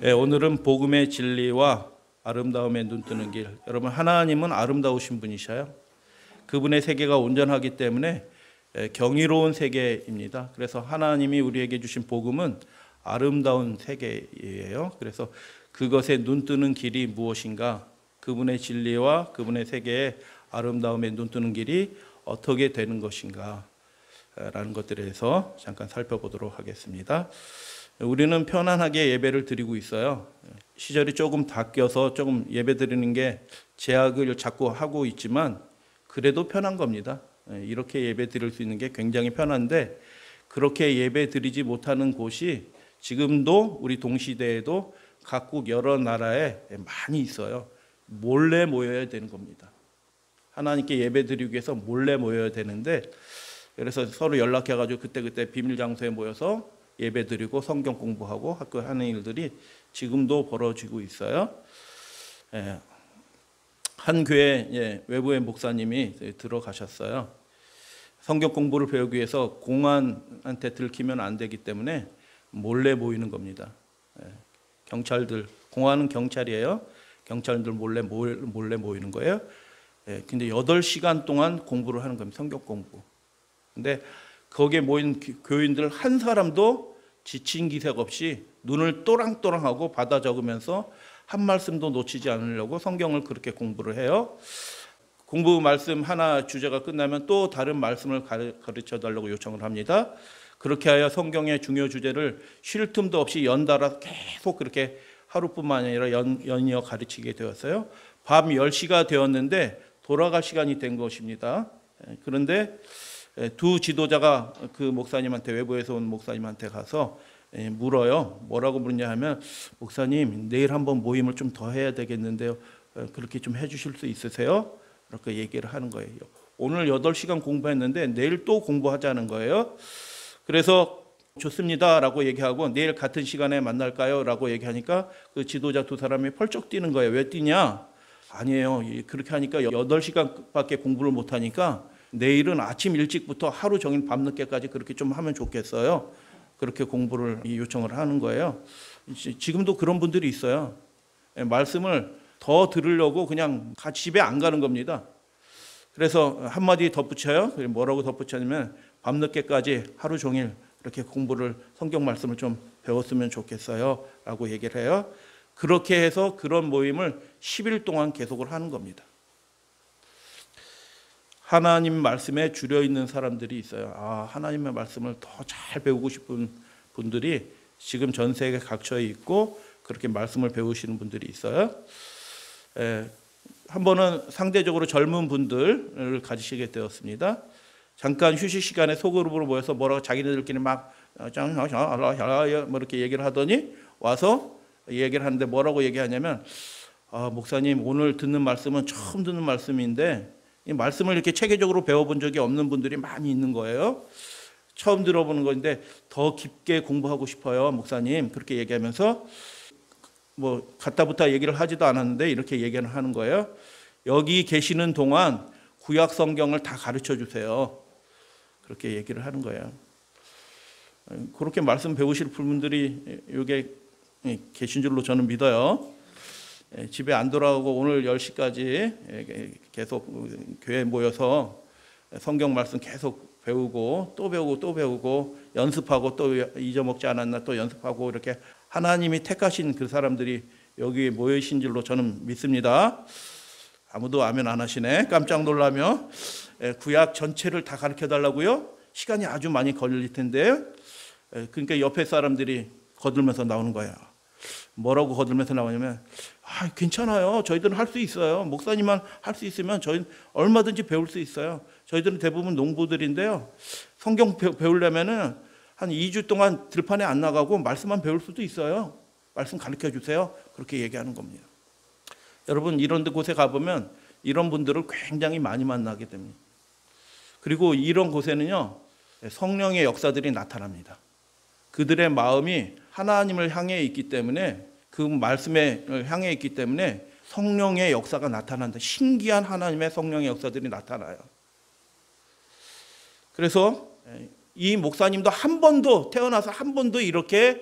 오늘은 복음의 진리와 아름다움에 눈뜨는 길. 여러분, 하나님은 아름다우신 분이셔요. 그분의 세계가 온전하기 때문에 경이로운 세계입니다. 그래서 하나님이 우리에게 주신 복음은 아름다운 세계예요. 그래서 그것에 눈뜨는 길이 무엇인가? 그분의 진리와 그분의 세계의 아름다움에 눈뜨는 길이 어떻게 되는 것인가? 라는 것들에 대해서 잠깐 살펴보도록 하겠습니다. 우리는 편안하게 예배를 드리고 있어요. 시절이 조금 바뀌어서 조금 예배 드리는 게 제약을 자꾸 하고 있지만 그래도 편한 겁니다. 이렇게 예배 드릴 수 있는 게 굉장히 편한데, 그렇게 예배 드리지 못하는 곳이 지금도 우리 동시대에도 각국 여러 나라에 많이 있어요. 몰래 모여야 되는 겁니다. 하나님께 예배 드리기 위해서 몰래 모여야 되는데, 그래서 서로 연락해가지고 그때 비밀 장소에 모여서 예배 드리고 성경 공부하고 학교 하는 일들이 지금도 벌어지고 있어요. 한 교회 외부의 목사님이 들어가셨어요. 성경 공부를 배우기 위해서 공안한테 들키면 안 되기 때문에 몰래 모이는 겁니다. 경찰들, 공안은 경찰이에요. 경찰들 몰래 모이는 거예요. 근데 8시간 동안 공부를 하는 겁니다. 성경 공부. 근데 거기에 모인 교인들 한 사람도 지친 기색 없이 눈을 또랑또랑하고 받아 적으면서 한 말씀도 놓치지 않으려고 성경을 그렇게 공부를 해요. 공부 말씀 하나 주제가 끝나면 또 다른 말씀을 가르쳐 달라고 요청을 합니다. 그렇게 하여 성경의 중요 주제를 쉴 틈도 없이 연달아 계속 그렇게 하루뿐만 아니라 연이어 가르치게 되었어요. 밤 10시가 되었는데 돌아갈 시간이 된 것입니다. 그런데 두 지도자가 그 목사님한테, 외부에서 온 목사님한테 가서 물어요. 뭐라고 물냐 하면, 목사님, 내일 한번 모임을 좀 더 해야 되겠는데요. 그렇게 좀 해주실 수 있으세요? 그렇게 얘기를 하는 거예요. 오늘 8시간 공부했는데 내일 또 공부하자는 거예요. 그래서 좋습니다 라고 얘기하고, 내일 같은 시간에 만날까요? 라고 얘기하니까 그 지도자 두 사람이 펄쩍 뛰는 거예요. 왜 뛰냐? 아니에요. 그렇게 하니까 8시간밖에 공부를 못하니까 내일은 아침 일찍부터 하루 종일 밤늦게까지 그렇게 좀 하면 좋겠어요. 그렇게 공부를 요청을 하는 거예요. 지금도 그런 분들이 있어요. 말씀을 더 들으려고 그냥 집에 안 가는 겁니다. 그래서 한마디 덧붙여요. 뭐라고 덧붙였냐면, 밤늦게까지 하루 종일 이렇게 공부를, 성경 말씀을 좀 배웠으면 좋겠어요 라고 얘기를 해요. 그렇게 해서 그런 모임을 10일 동안 계속을 하는 겁니다. 하나님 말씀에 줄여 있는 사람들이 있어요. 하나님의 말씀을 더 잘 배우고 싶은 분들이 지금 전 세계 각처에 있고 그렇게 말씀을 배우시는 분들이 있어요. 한 번은 상대적으로 젊은 분들을 가지시게 되었습니다. 잠깐 휴식 시간에 소그룹으로 모여서 뭐라고 자기네들끼리 막 이렇게 얘기를 하더니 와서 얘기를 하는데, 뭐라고 얘기하냐면, 목사님, 오늘 듣는 말씀은 처음 듣는 말씀인데 이 말씀을 이렇게 체계적으로 배워본 적이 없는 분들이 많이 있는 거예요. 처음 들어보는 건데 더 깊게 공부하고 싶어요, 목사님. 그렇게 얘기하면서 뭐 갖다붙어 얘기를 하지도 않았는데 이렇게 얘기를 하는 거예요. 여기 계시는 동안 구약 성경을 다 가르쳐 주세요. 그렇게 얘기를 하는 거예요. 그렇게 말씀 배우실 분들이 여기 계신 줄로 저는 믿어요. 집에 안 돌아오고 오늘 10시까지 계속 교회에 모여서 성경 말씀 계속 배우고 또 배우고 또 배우고 연습하고 또 잊어먹지 않았나 또 연습하고, 이렇게 하나님이 택하신 그 사람들이 여기 모이신 줄로 저는 믿습니다. 아무도 아멘 안 하시네. 깜짝 놀라며. 구약 전체를 다 가르쳐 달라고요? 시간이 아주 많이 걸릴 텐데. 그러니까 옆에 사람들이 거들면서 나오는 거예요. 뭐라고 거들면서 나오냐면, 괜찮아요. 저희들은 할 수 있어요. 목사님만 할 수 있으면 저희는 얼마든지 배울 수 있어요. 저희들은 대부분 농부들인데요. 성경 배우려면은 한 2주 동안 들판에 안 나가고 말씀만 배울 수도 있어요. 말씀 가르쳐 주세요. 그렇게 얘기하는 겁니다. 여러분, 이런 곳에 가보면 이런 분들을 굉장히 많이 만나게 됩니다. 그리고 이런 곳에는요, 성령의 역사들이 나타납니다. 그들의 마음이 하나님을 향해 있기 때문에, 그 말씀에 향해 있기 때문에 성령의 역사가 나타난다. 신기한 하나님의 성령의 역사들이 나타나요. 그래서 이 목사님도 태어나서 한 번도 이렇게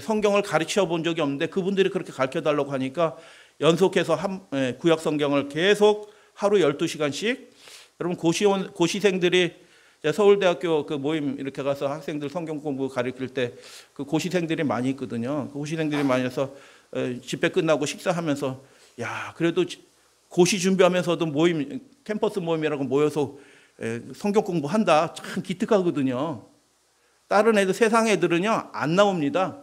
성경을 가르쳐 본 적이 없는데 그분들이 그렇게 가르쳐 달라고 하니까 연속해서 구약 성경을 계속 하루 12시간씩, 여러분 고시생들이 서울대학교 그 모임 이렇게 가서 학생들 성경 공부 가르칠 때 그 고시생들이 많이 있거든요. 그 고시생들이 많이 해서 집회 끝나고 식사하면서, 야, 그래도 고시 준비하면서도 모임, 캠퍼스 모임이라고 모여서 성경 공부한다. 참 기특하거든요. 다른 애들, 세상 애들은요 안 나옵니다.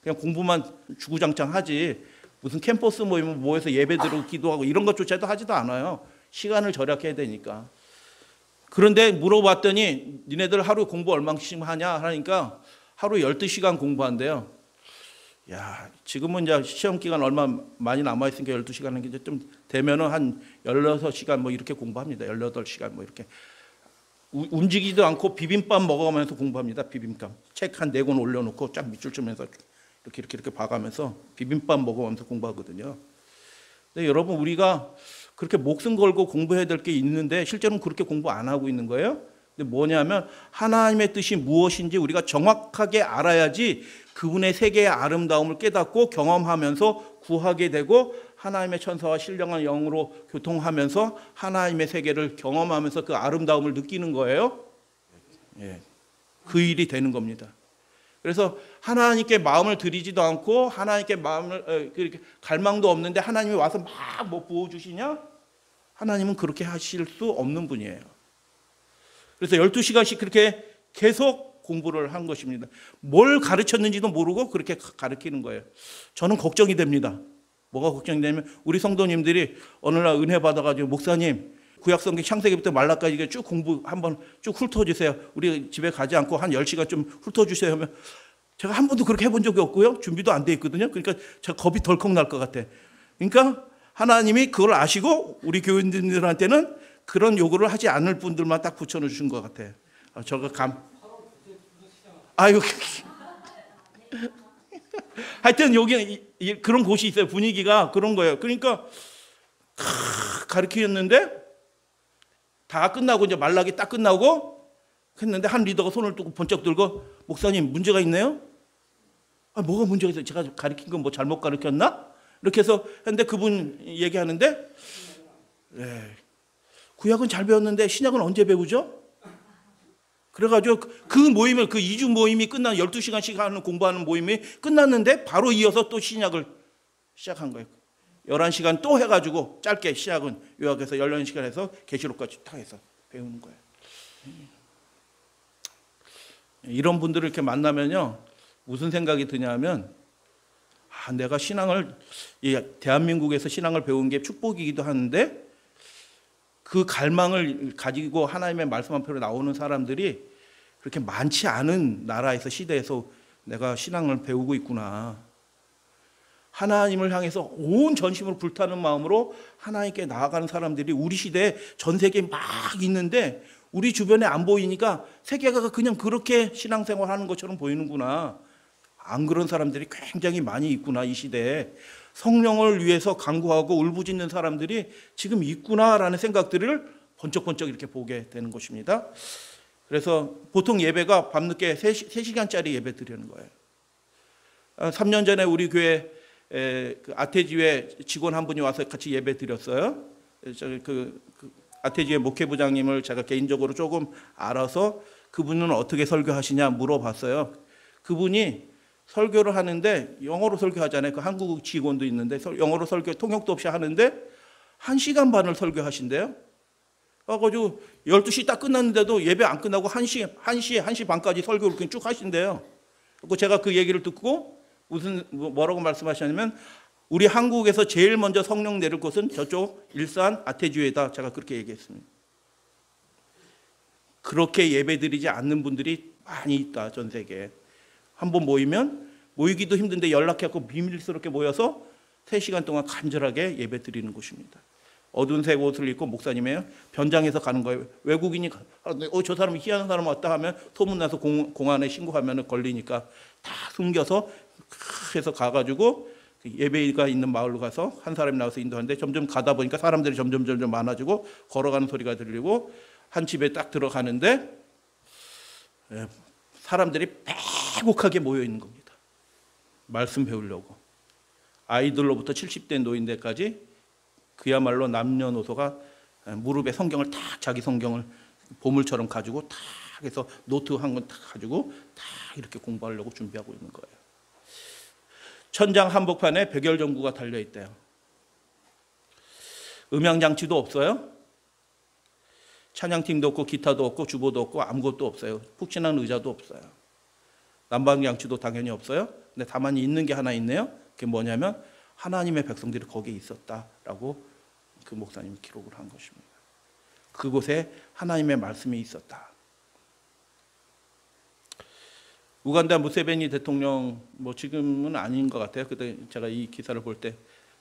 그냥 공부만 주구장창 하지, 무슨 캠퍼스 모임을 모여서 예배 드리고 기도하고 이런 것조차도 하지도 않아요. 시간을 절약해야 되니까. 그런데 물어봤더니 니네들 하루 공부 얼마씩 하냐 하니까 하루 12시간 공부한대요. 야, 지금은 이제 시험 기간 얼마 많이 남아 있으니까 12시간 하는 게 이제 좀 되면은 한 16시간 뭐 이렇게 공부합니다. 18시간 뭐 이렇게. 움직이지도 않고 비빔밥 먹어가면서 공부합니다. 비빔밥. 책 한 4권 올려놓고 쫙 밑줄 치면서 이렇게 봐가면서 비빔밥 먹어가면서 공부하거든요. 근데 여러분, 우리가 그렇게 목숨 걸고 공부해야 될 게 있는데 실제로는 그렇게 공부 안 하고 있는 거예요. 근데 뭐냐면 하나님의 뜻이 무엇인지 우리가 정확하게 알아야지 그분의 세계의 아름다움을 깨닫고 경험하면서 구하게 되고 하나님의 천사와 신령한 영으로 교통하면서 하나님의 세계를 경험하면서 그 아름다움을 느끼는 거예요. 예, 그 일이 되는 겁니다. 그래서 하나님께 마음을 들이지도 않고 하나님께 마음을 갈망도 없는데 하나님이 와서 막 뭐 부어주시냐? 하나님은 그렇게 하실 수 없는 분이에요. 그래서 12시간씩 그렇게 계속 공부를 한 것입니다. 뭘 가르쳤는지도 모르고 그렇게 가르치는 거예요. 저는 걱정이 됩니다. 뭐가 걱정이 되냐면 우리 성도님들이 어느 날 은혜 받아가지고 목사님 구약성경 창세기부터 말라까지 쭉 공부 한번 쭉 훑어주세요. 우리 집에 가지 않고 한 10시간 좀 훑어주세요 하면 제가 한 번도 그렇게 해본 적이 없고요. 준비도 안 돼 있거든요. 그러니까 제가 겁이 덜컥 날 것 같아. 그러니까 하나님이 그걸 아시고 우리 교인들한테는 그런 요구를 하지 않을 분들만 딱 붙여주신 것 같아. 저거 아유. 하여튼 여기 그런 곳이 있어요. 분위기가 그런 거예요. 그러니까 가르치셨는데 다 끝나고 이제 말라기 딱 끝나고 했는데 한 리더가 손을 또 번쩍 들고 목사님 문제가 있네요? 뭐가 문제가 있어요? 제가 가르친 건 뭐 잘못 가르쳤나? 이렇게 해서 했는데 그분 얘기하는데 구약은 잘 배웠는데 신약은 언제 배우죠? 그래가지고 그 모임을 그 2주 모임이 끝난 12시간씩 하는 공부하는 모임이 끝났는데 바로 이어서 또 신약을 시작한 거예요. 11시간 또 해가지고 짧게 시작은 요약해서 11시간 해서 계시록까지 다 해서 배우는 거예요. 이런 분들을 이렇게 만나면요 무슨 생각이 드냐면 내가 신앙을 대한민국에서 신앙을 배운 게 축복이기도 하는데 그 갈망을 가지고 하나님의 말씀 앞으로 나오는 사람들이 그렇게 많지 않은 나라에서 시대에서 내가 신앙을 배우고 있구나. 하나님을 향해서 온 전심으로 불타는 마음으로 하나님께 나아가는 사람들이 우리 시대에 전 세계에 막 있는데 우리 주변에 안 보이니까 세계가 그냥 그렇게 신앙생활하는 것처럼 보이는구나. 안 그런 사람들이 굉장히 많이 있구나. 이 시대에 성령을 위해서 간구하고 울부짖는 사람들이 지금 있구나라는 생각들을 번쩍번쩍 이렇게 보게 되는 것입니다. 그래서 보통 예배가 밤늦게 3시간짜리 예배 드리는 거예요. 3년 전에 우리 교회 아태지회 직원 한 분이 와서 같이 예배 드렸어요. 그 아태지회 목회부장님을 제가 개인적으로 조금 알아서 그분은 어떻게 설교하시냐 물어봤어요. 그분이 설교를 하는데 영어로 설교하잖아요. 그 한국 직원도 있는데 영어로 설교 통역도 없이 하는데 1시간 반을 설교하신대요. 그래가지고 12시 딱 끝났는데도 예배 안 끝나고 1시 반까지 설교를 그냥 쭉 하신대요. 그리고 제가 그 얘기를 듣고 뭐라고 말씀하셨냐면 우리 한국에서 제일 먼저 성령 내릴 곳은 저쪽 일산 아태주에다 제가 그렇게 얘기했습니다. 그렇게 예배드리지 않는 분들이 많이 있다. 전 세계에. 한번 모이면 모이기도 힘든데 연락해서 비밀스럽게 모여서 3시간 동안 간절하게 예배 드리는 곳입니다. 어두운 색 옷을 입고 목사님이에요. 변장해서 가는 거예요. 외국인이 저 사람이 희한한 사람 왔다 하면 소문나서 공안에 신고하면 걸리니까 다 숨겨서 해서 가가지고 예배가 있는 마을로 가서 한 사람이 나와서 인도하는데 점점 가다 보니까 사람들이 점점 많아지고 걸어가는 소리가 들리고 한 집에 딱 들어가는데 사람들이 빼곡하게 모여 있는 겁니다. 말씀 배우려고 아이들로부터 70대 노인대까지 그야말로 남녀노소가 무릎에 성경을 탁 자기 성경을 보물처럼 가지고 탁 해서 노트 한 권 탁 가지고 탁 이렇게 공부하려고 준비하고 있는 거예요. 천장 한복판에 백열전구가 달려 있대요. 음향장치도 없어요. 찬양팀도 없고 기타도 없고 주보도 없고 아무것도 없어요. 푹신한 의자도 없어요. 난방장치도 당연히 없어요. 근데 다만 있는 게 하나 있네요. 그게 뭐냐면 하나님의 백성들이 거기에 있었다라고 그 목사님이 기록을 한 것입니다. 그곳에 하나님의 말씀이 있었다. 우간다 무세베니 대통령 뭐 지금은 아닌 것 같아요. 그때 제가 이 기사를 볼 때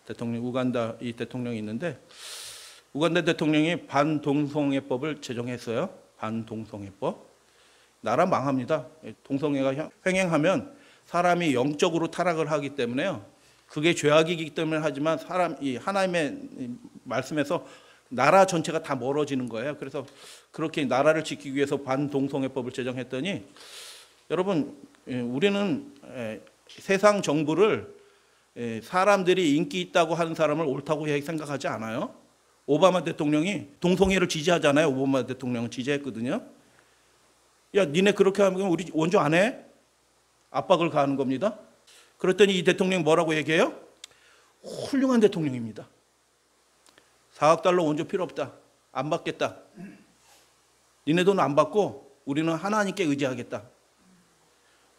대통령 우간다 이 대통령이 있는데 우간다 대통령이 반동성애법을 제정했어요. 반동성애법. 나라 망합니다. 동성애가 횡행하면 사람이 영적으로 타락을 하기 때문에요. 그게 죄악이기 때문에 하지만 이 하나님의 말씀에서 나라 전체가 다 멀어지는 거예요. 그래서 그렇게 나라를 지키기 위해서 반동성애법을 제정했더니 여러분 우리는 세상 정부를 사람들이 인기 있다고 하는 사람을 옳다고 생각하지 않아요. 오바마 대통령이 동성애를 지지하잖아요. 오바마 대통령은 지지했거든요. 야, 니네 그렇게 하면 우리 원조 안 해? 압박을 가하는 겁니다. 그랬더니 이 대통령이 뭐라고 얘기해요? 훌륭한 대통령입니다. 4억 달러 원조 필요 없다. 안 받겠다. 니네 돈 안 받고 우리는 하나님께 의지하겠다.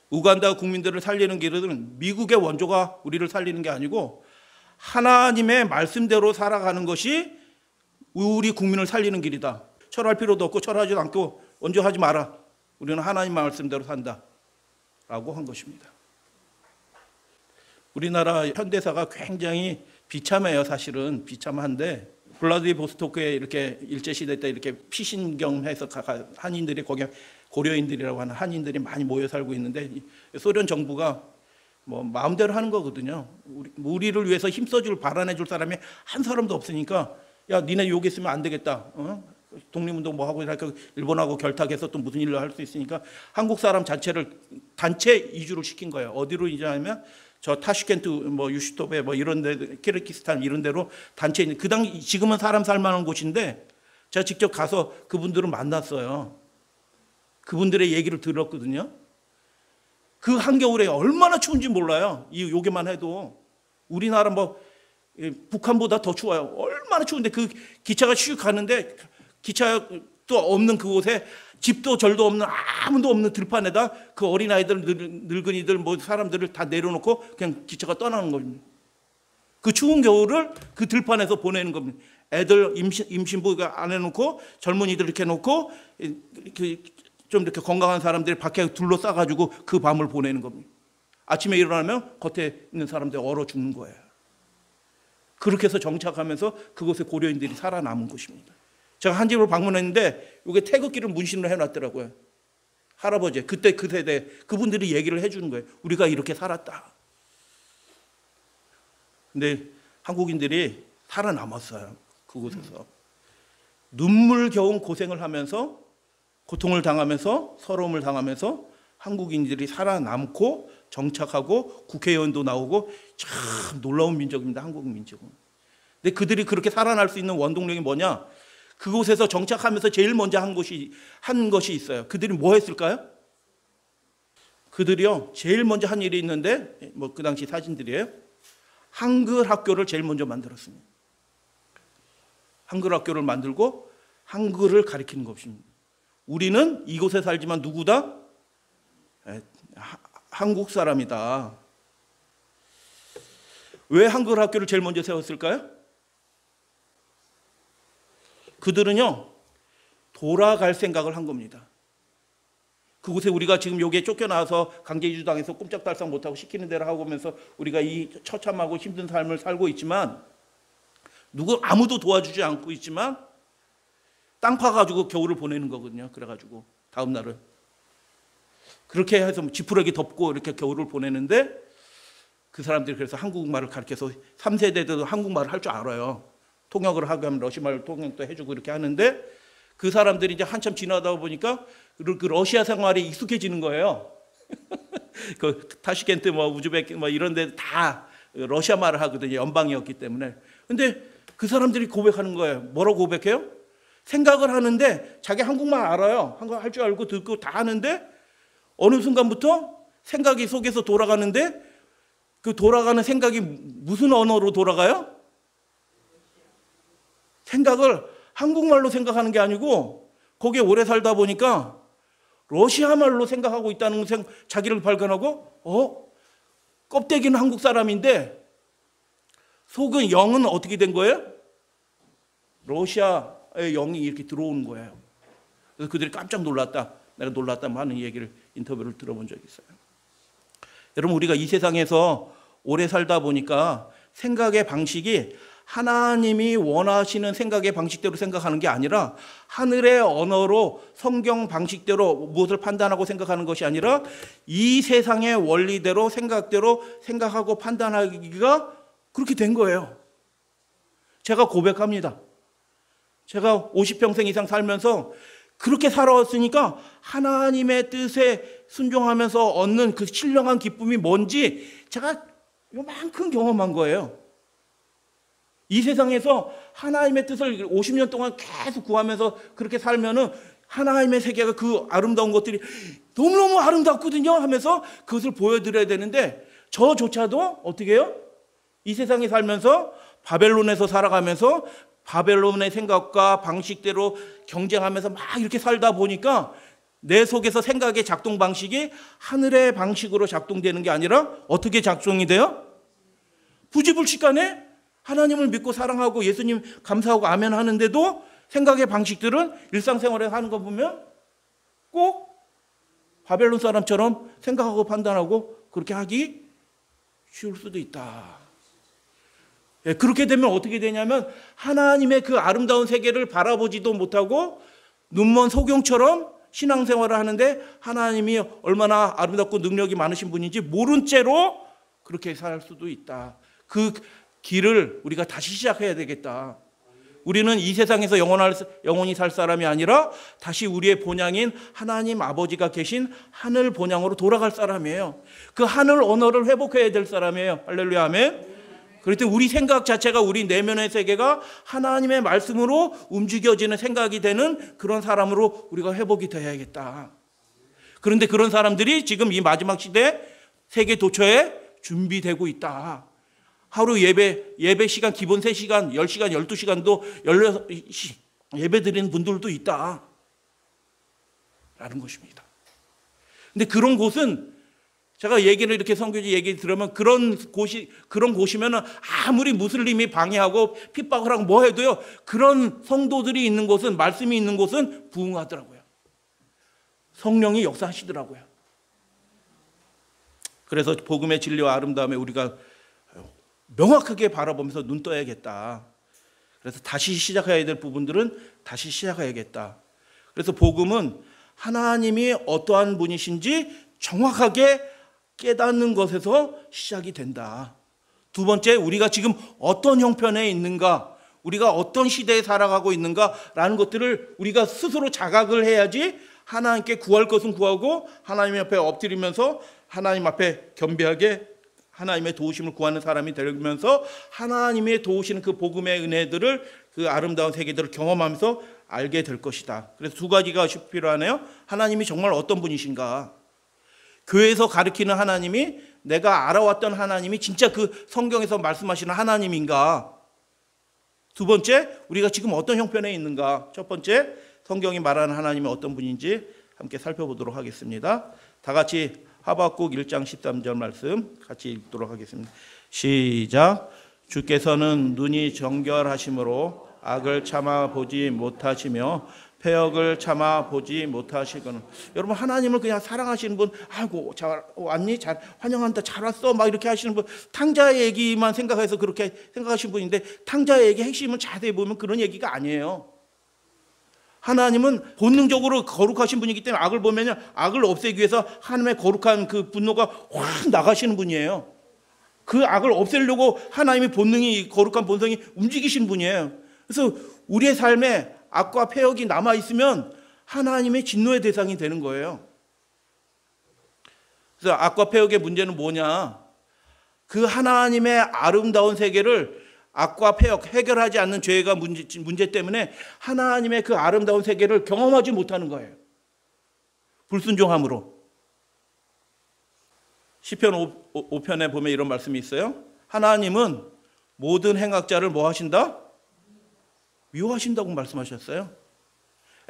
우간다 국민들을 살리는 길은 미국의 원조가 우리를 살리는 게 아니고 하나님의 말씀대로 살아가는 것이 우리 국민을 살리는 길이다. 철할 필요도 없고 철하지도 않고 원조하지 마라. 우리는 하나님 말씀대로 산다. 라고 한 것입니다. 우리나라 현대사가 굉장히 비참해요. 사실은 비참한데 블라디보스토크에 이렇게 일제시대 때 이렇게 피신경해서 한인들이 거기 고려인들이라고 하는 한인들이 많이 모여 살고 있는데 소련 정부가 뭐 마음대로 하는 거거든요. 우리를 위해서 힘써줄 발안해줄 사람이 한 사람도 없으니까 야 니네 여기 있으면 안 되겠다. 독립운동 뭐 하고 이렇게 일본하고 결탁해서 또 무슨 일을 할 수 있으니까 한국 사람 자체를 단체 이주를 시킨 거예요. 어디로 이주하면 저 타슈켄트 뭐 유슈토베 뭐 이런 데 키르기스탄 이런 데로 단체 그 당시 지금은 사람 살만한 곳인데 제가 직접 가서 그분들을 만났어요. 그분들의 얘기를 들었거든요. 그 한겨울에 얼마나 추운지 몰라요. 여기만 해도 우리나라 뭐 북한보다 더 추워요. 얼마나 추운데 그 기차가 슉 가는데 기차도 없는 그곳에 집도 절도 없는 아무도 없는 들판에다 그 어린아이들 늙은이들 뭐 사람들을 다 내려놓고 그냥 기차가 떠나는 겁니다. 그 추운 겨울을 그 들판에서 보내는 겁니다. 애들 임신부 안 해놓고 젊은이들 이렇게 놓고 좀 이렇게 건강한 사람들이 밖에 둘러싸가지고 그 밤을 보내는 겁니다. 아침에 일어나면 겉에 있는 사람들이 얼어 죽는 거예요. 그렇게 해서 정착하면서 그곳에 고려인들이 살아남은 곳입니다. 제가 한 집을 방문했는데 이게 태극기를 문신을 해놨더라고요. 할아버지 그때 그 세대 그분들이 얘기를 해주는 거예요. 우리가 이렇게 살았다. 근데 한국인들이 살아남았어요. 그곳에서 눈물겨운 고생을 하면서 고통을 당하면서 서러움을 당하면서 한국인들이 살아남고 정착하고 국회의원도 나오고 참 놀라운 민족입니다. 한국 민족은. 근데 그들이 그렇게 살아날 수 있는 원동력이 뭐냐? 그곳에서 정착하면서 제일 먼저 한 것이 있어요. 그들이 뭐 했을까요? 그들이요 제일 먼저 한 일이 있는데 뭐 그 당시 사진들이에요. 한글 학교를 제일 먼저 만들었습니다. 한글 학교를 만들고 한글을 가르치는 것입니다. 우리는 이곳에 살지만 누구다? 한국 사람이다. 왜 한글 학교를 제일 먼저 세웠을까요? 그들은요 돌아갈 생각을 한 겁니다. 그곳에 우리가 지금 여기에 쫓겨나와서 강제이주당해서 꼼짝달싹 못하고 시키는 대로 하고 오면서 우리가 이 처참하고 힘든 삶을 살고 있지만 아무도 도와주지 않고 있지만 땅 파가지고 겨울을 보내는 거거든요. 그래가지고 다음 날은 그렇게 해서 지푸라기 덮고 이렇게 겨울을 보내는데 그 사람들이 그래서 한국말을 가르쳐서 3세대들도 한국말을 할 줄 알아요. 통역을 하고 하면 러시아말 통역도 해주고 이렇게 하는데 그 사람들이 이제 한참 지나다 보니까 그 러시아 생활에 익숙해지는 거예요. 그 타시켄트 뭐 우즈베키 뭐 이런 데 다 러시아 말을 하거든요. 연방이었기 때문에. 근데 그 사람들이 고백하는 거예요. 뭐라고 고백해요? 생각을 하는데 자기 한국말 알아요. 한국말 할 줄 알고 듣고 다 하는데 어느 순간부터 생각이 속에서 돌아가는데 그 돌아가는 생각이 무슨 언어로 돌아가요? 생각을 한국말로 생각하는 게 아니고 거기에 오래 살다 보니까 러시아 말로 생각하고 있다는 자기를 발견하고 껍데기는 한국 사람인데 속은 영은 어떻게 된 거예요? 러시아의 영이 이렇게 들어오는 거예요. 그래서 그들이 깜짝 놀랐다. 내가 놀랐다 하는 얘기를 인터뷰를 들어본 적이 있어요. 여러분 우리가 이 세상에서 오래 살다 보니까 생각의 방식이 하나님이 원하시는 생각의 방식대로 생각하는 게 아니라 하늘의 언어로 성경 방식대로 무엇을 판단하고 생각하는 것이 아니라 이 세상의 원리대로 생각대로 생각하고 판단하기가 그렇게 된 거예요. 제가 고백합니다. 제가 50평생 이상 살면서 그렇게 살아왔으니까 하나님의 뜻에 순종하면서 얻는 그 신령한 기쁨이 뭔지 제가 요만큼 경험한 거예요. 이 세상에서 하나님의 뜻을 50년 동안 계속 구하면서 그렇게 살면은 하나님의 세계가 그 아름다운 것들이 너무너무 아름답거든요 하면서 그것을 보여드려야 되는데 저조차도 어떻게 해요? 이 세상에 살면서 바벨론에서 살아가면서 바벨론의 생각과 방식대로 경쟁하면서 막 이렇게 살다 보니까 내 속에서 생각의 작동 방식이 하늘의 방식으로 작동되는 게 아니라 어떻게 작동이 돼요? 부지불식간에 하나님을 믿고 사랑하고 예수님 감사하고 아멘 하는데도 생각의 방식들은 일상생활에 하는 거 보면 꼭 바벨론 사람처럼 생각하고 판단하고 그렇게 하기 쉬울 수도 있다. 그렇게 되면 어떻게 되냐면 하나님의 그 아름다운 세계를 바라보지도 못하고 눈먼 소경처럼 신앙생활을 하는데 하나님이 얼마나 아름답고 능력이 많으신 분인지 모른 채로 그렇게 살 수도 있다. 그 길을 우리가 다시 시작해야 되겠다. 우리는 이 세상에서 영원히 살 사람이 아니라 다시 우리의 본향인 하나님 아버지가 계신 하늘 본향으로 돌아갈 사람이에요. 그 하늘 언어를 회복해야 될 사람이에요. 할렐루야 아멘. 그럴 때 우리 생각 자체가 우리 내면의 세계가 하나님의 말씀으로 움직여지는 생각이 되는 그런 사람으로 우리가 회복이 되어야겠다. 그런데 그런 사람들이 지금 이 마지막 시대 세계 도처에 준비되고 있다. 하루 예배 시간 기본 3시간, 10시간, 12시간도 16 예배 드리는 분들도 있다. 라는 것입니다. 근데 그런 곳은 제가 얘기를 이렇게 선교지 얘기 들으면 그런 곳이면은 아무리 무슬림이 방해하고 핍박을 하고 뭐 해도요. 그런 성도들이 있는 곳은 말씀이 있는 곳은 부흥하더라고요. 성령이 역사하시더라고요. 그래서 복음의 진리와 아름다움에 우리가 명확하게 바라보면서 눈 떠야겠다. 그래서 다시 시작해야 될 부분들은 다시 시작해야겠다. 그래서 복음은 하나님이 어떠한 분이신지 정확하게 깨닫는 것에서 시작이 된다. 두 번째, 우리가 지금 어떤 형편에 있는가, 우리가 어떤 시대에 살아가고 있는가라는 것들을 우리가 스스로 자각을 해야지 하나님께 구할 것은 구하고 하나님 앞에 엎드리면서 하나님 앞에 겸비하게 하나님의 도우심을 구하는 사람이 되면서 하나님의 도우시는 그 복음의 은혜들을 그 아름다운 세계들을 경험하면서 알게 될 것이다. 그래서 두 가지가 필요하네요. 하나님이 정말 어떤 분이신가. 교회에서 가르치는 하나님이 내가 알아왔던 하나님이 진짜 그 성경에서 말씀하시는 하나님인가. 두 번째, 우리가 지금 어떤 형편에 있는가. 첫 번째, 성경이 말하는 하나님이 어떤 분인지 함께 살펴보도록 하겠습니다. 다 같이 하박국 1장 13절 말씀 같이 읽도록 하겠습니다. 시작. 주께서는 눈이 정결하심으로 악을 참아 보지 못하시며 패역을 참아 보지 못하시거늘. 여러분 하나님을 그냥 사랑하시는 분, 아이고 잘 왔니? 잘 환영한다. 잘 왔어. 막 이렇게 하시는 분, 탕자의 얘기만 생각해서 그렇게 생각하시는 분인데 탕자의 얘기 핵심은 자세히 보면 그런 얘기가 아니에요. 하나님은 본능적으로 거룩하신 분이기 때문에 악을 보면 악을 없애기 위해서 하나님의 거룩한 그 분노가 확 나가시는 분이에요. 그 악을 없애려고 하나님의 본능이 거룩한 본성이 움직이신 분이에요. 그래서 우리의 삶에 악과 패역이 남아있으면 하나님의 진노의 대상이 되는 거예요. 그래서 악과 폐역의 문제는 뭐냐? 그 하나님의 아름다운 세계를 악과 폐역, 해결하지 않는 죄가 문제 때문에 하나님의 그 아름다운 세계를 경험하지 못하는 거예요. 불순종함으로. 시편 5편에 보면 이런 말씀이 있어요. 하나님은 모든 행악자를 뭐 하신다? 미워하신다고 말씀하셨어요.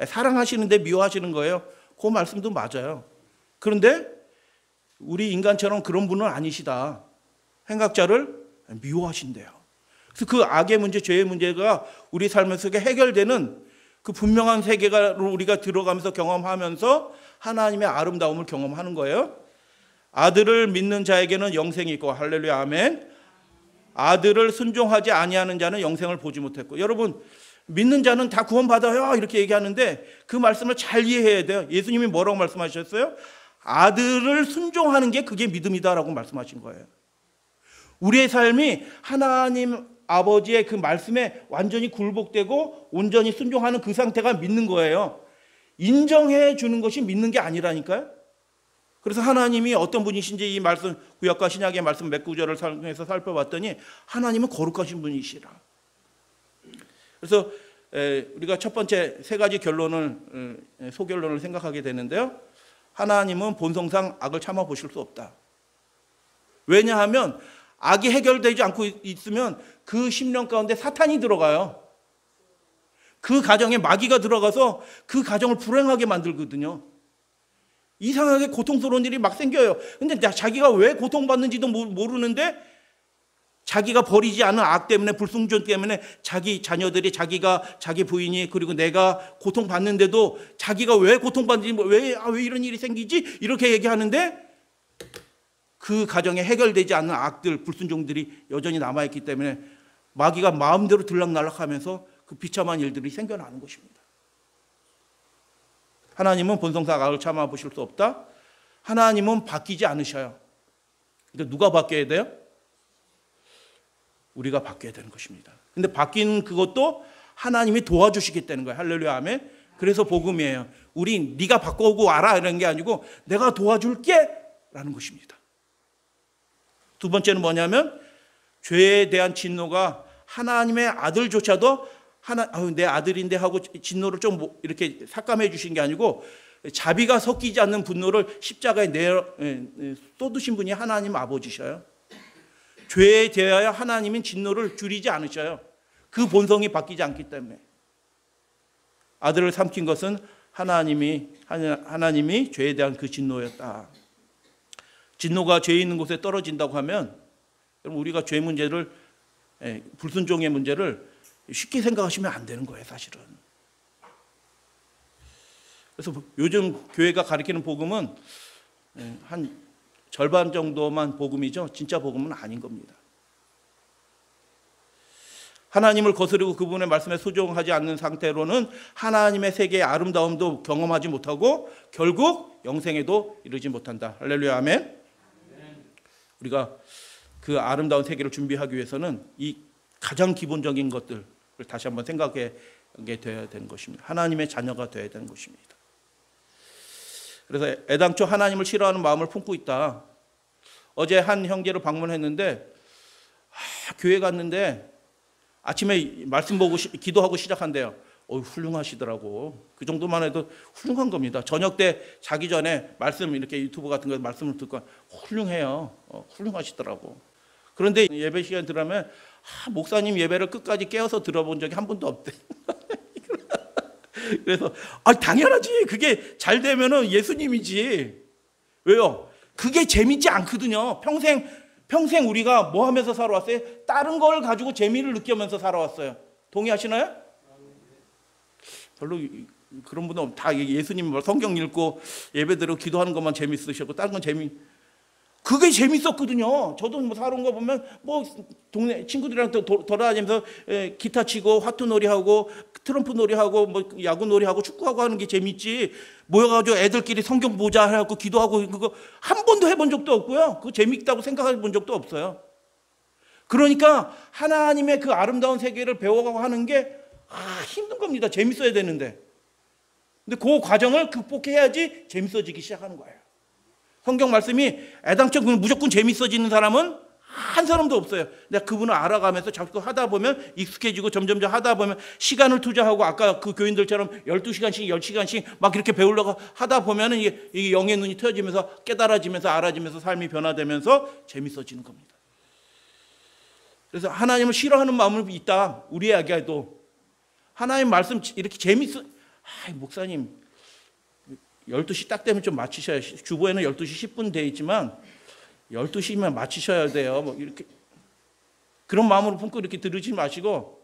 사랑하시는데 미워하시는 거예요. 그 말씀도 맞아요. 그런데 우리 인간처럼 그런 분은 아니시다. 행악자를 미워하신대요. 그래서 그 악의 문제, 죄의 문제가 우리 삶 속에 해결되는 그 분명한 세계를 우리가 들어가면서 경험하면서 하나님의 아름다움을 경험하는 거예요. 아들을 믿는 자에게는 영생이 있고, 할렐루야 아멘. 아들을 순종하지 아니하는 자는 영생을 보지 못했고. 여러분, 믿는 자는 다 구원받아요 이렇게 얘기하는데 그 말씀을 잘 이해해야 돼요. 예수님이 뭐라고 말씀하셨어요? 아들을 순종하는 게 그게 믿음이다라고 말씀하신 거예요. 우리의 삶이 하나님 아버지의 그 말씀에 완전히 굴복되고 온전히 순종하는 그 상태가 믿는 거예요. 인정해 주는 것이 믿는 게 아니라니까요. 그래서 하나님이 어떤 분이신지 이 말씀, 구약과 신약의 말씀 몇 구절을 통해서 살펴봤더니 하나님은 거룩하신 분이시라. 그래서 우리가 첫 번째 세 가지 결론을, 소결론을 생각하게 되는데요. 하나님은 본성상 악을 참아 보실 수 없다. 왜냐하면 악이 해결되지 않고 있으면 그 심령 가운데 사탄이 들어가요. 그 가정에 마귀가 들어가서 그 가정을 불행하게 만들거든요. 이상하게 고통스러운 일이 막 생겨요. 근데 자기가 왜 고통받는지도 모르는데 자기가 버리지 않은 악 때문에, 불순종 때문에 자기 자녀들이, 자기 부인이, 그리고 내가 고통받는데도 자기가 왜 고통받는지, 왜 이런 일이 생기지? 이렇게 얘기하는데 그 가정에 해결되지 않는 악들, 불순종들이 여전히 남아있기 때문에 마귀가 마음대로 들락날락하면서 그 비참한 일들이 생겨나는 것입니다. 하나님은 본성상 악을 참아 보실 수 없다. 하나님은 바뀌지 않으셔요. 근데 누가 바뀌어야 돼요? 우리가 바뀌어야 되는 것입니다. 근데 바뀌는 그것도 하나님이 도와주시기 때문에 거예요. 할렐루야 아멘. 그래서 복음이에요. 우리 네가 바꿔오고 와라 이런 게 아니고 내가 도와줄게 라는 것입니다. 두 번째는 뭐냐면 죄에 대한 진노가 하나님의 아들조차도 내 아들인데 하고 진노를 좀 이렇게 삭감해 주신 게 아니고 자비가 섞이지 않는 분노를 십자가에 쏟으신 분이 하나님 아버지셔요. 죄에 대하여 하나님은 진노를 줄이지 않으셔요. 그 본성이 바뀌지 않기 때문에. 아들을 삼킨 것은 하나님이 죄에 대한 그 진노였다. 진노가 죄 있는 곳에 떨어진다고 하면 여러분 우리가 죄 문제를, 불순종의 문제를 쉽게 생각하시면 안 되는 거예요, 사실은. 그래서 요즘 교회가 가리키는 복음은 한 절반 정도만 복음이죠. 진짜 복음은 아닌 겁니다. 하나님을 거스르고 그분의 말씀에 순종하지 않는 상태로는 하나님의 세계의 아름다움도 경험하지 못하고 결국 영생에도 이르지 못한다. 할렐루야 아멘. 우리가 그 아름다운 세계를 준비하기 위해서는 이 가장 기본적인 것들을 다시 한번 생각하게 되어야 되는 것입니다. 하나님의 자녀가 되어야 되는 것입니다. 그래서 애당초 하나님을 싫어하는 마음을 품고 있다. 어제 한 형제를 방문했는데 교회 갔는데 아침에 말씀 보고 기도하고 시작한대요. 훌륭하시더라고. 그 정도만 해도 훌륭한 겁니다. 저녁 때 자기 전에 말씀 이렇게 유튜브 같은 거 말씀을 듣고 훌륭해요. 훌륭하시더라고. 그런데 예배 시간 들어가면 목사님 예배를 끝까지 깨어서 들어본 적이 한 번도 없대. 그래서 당연하지. 그게 잘 되면은 예수님이지. 왜요? 그게 재밌지 않거든요. 평생 우리가 뭐 하면서 살아왔어요? 다른 걸 가지고 재미를 느끼면서 살아왔어요. 동의하시나요? 별로 그런 분은 다 예수님 성경 읽고 예배 드리고 기도하는 것만 재밌으셨고 다른 건 그게 재밌었거든요. 저도 뭐 살아온 거 보면 뭐 동네 친구들이랑 돌아다니면서 기타 치고 화투 놀이하고 트럼프 놀이하고 뭐 야구 놀이하고 축구하고 하는 게 재밌지. 모여가지고 애들끼리 성경 보자 하고 기도하고 그거 한 번도 해본 적도 없고요. 그거 재밌다고 생각해 본 적도 없어요. 그러니까 하나님의 그 아름다운 세계를 배워가고 하는 게 힘든 겁니다. 재밌어야 되는데. 근데 그 과정을 극복해야지 재밌어지기 시작하는 거예요. 성경 말씀이 애당초 무조건 재밌어지는 사람은 한 사람도 없어요. 내가 그분을 알아가면서 자꾸 하다 보면 익숙해지고 점점 하다 보면 시간을 투자하고 아까 그 교인들처럼 12시간씩 10시간씩 막 이렇게 배우려고 하다 보면 이게 영의 눈이 트여지면서 깨달아지면서 알아지면서 삶이 변화되면서 재밌어지는 겁니다. 그래서 하나님을 싫어하는 마음이 있다. 우리에게도 하나님 말씀 이렇게 목사님 12시 딱 되면 좀 마치셔야, 주보에는 12시 10분 돼 있지만 12시면 마치셔야 돼요. 뭐 이렇게 그런 마음으로 품고 이렇게 들으지 마시고,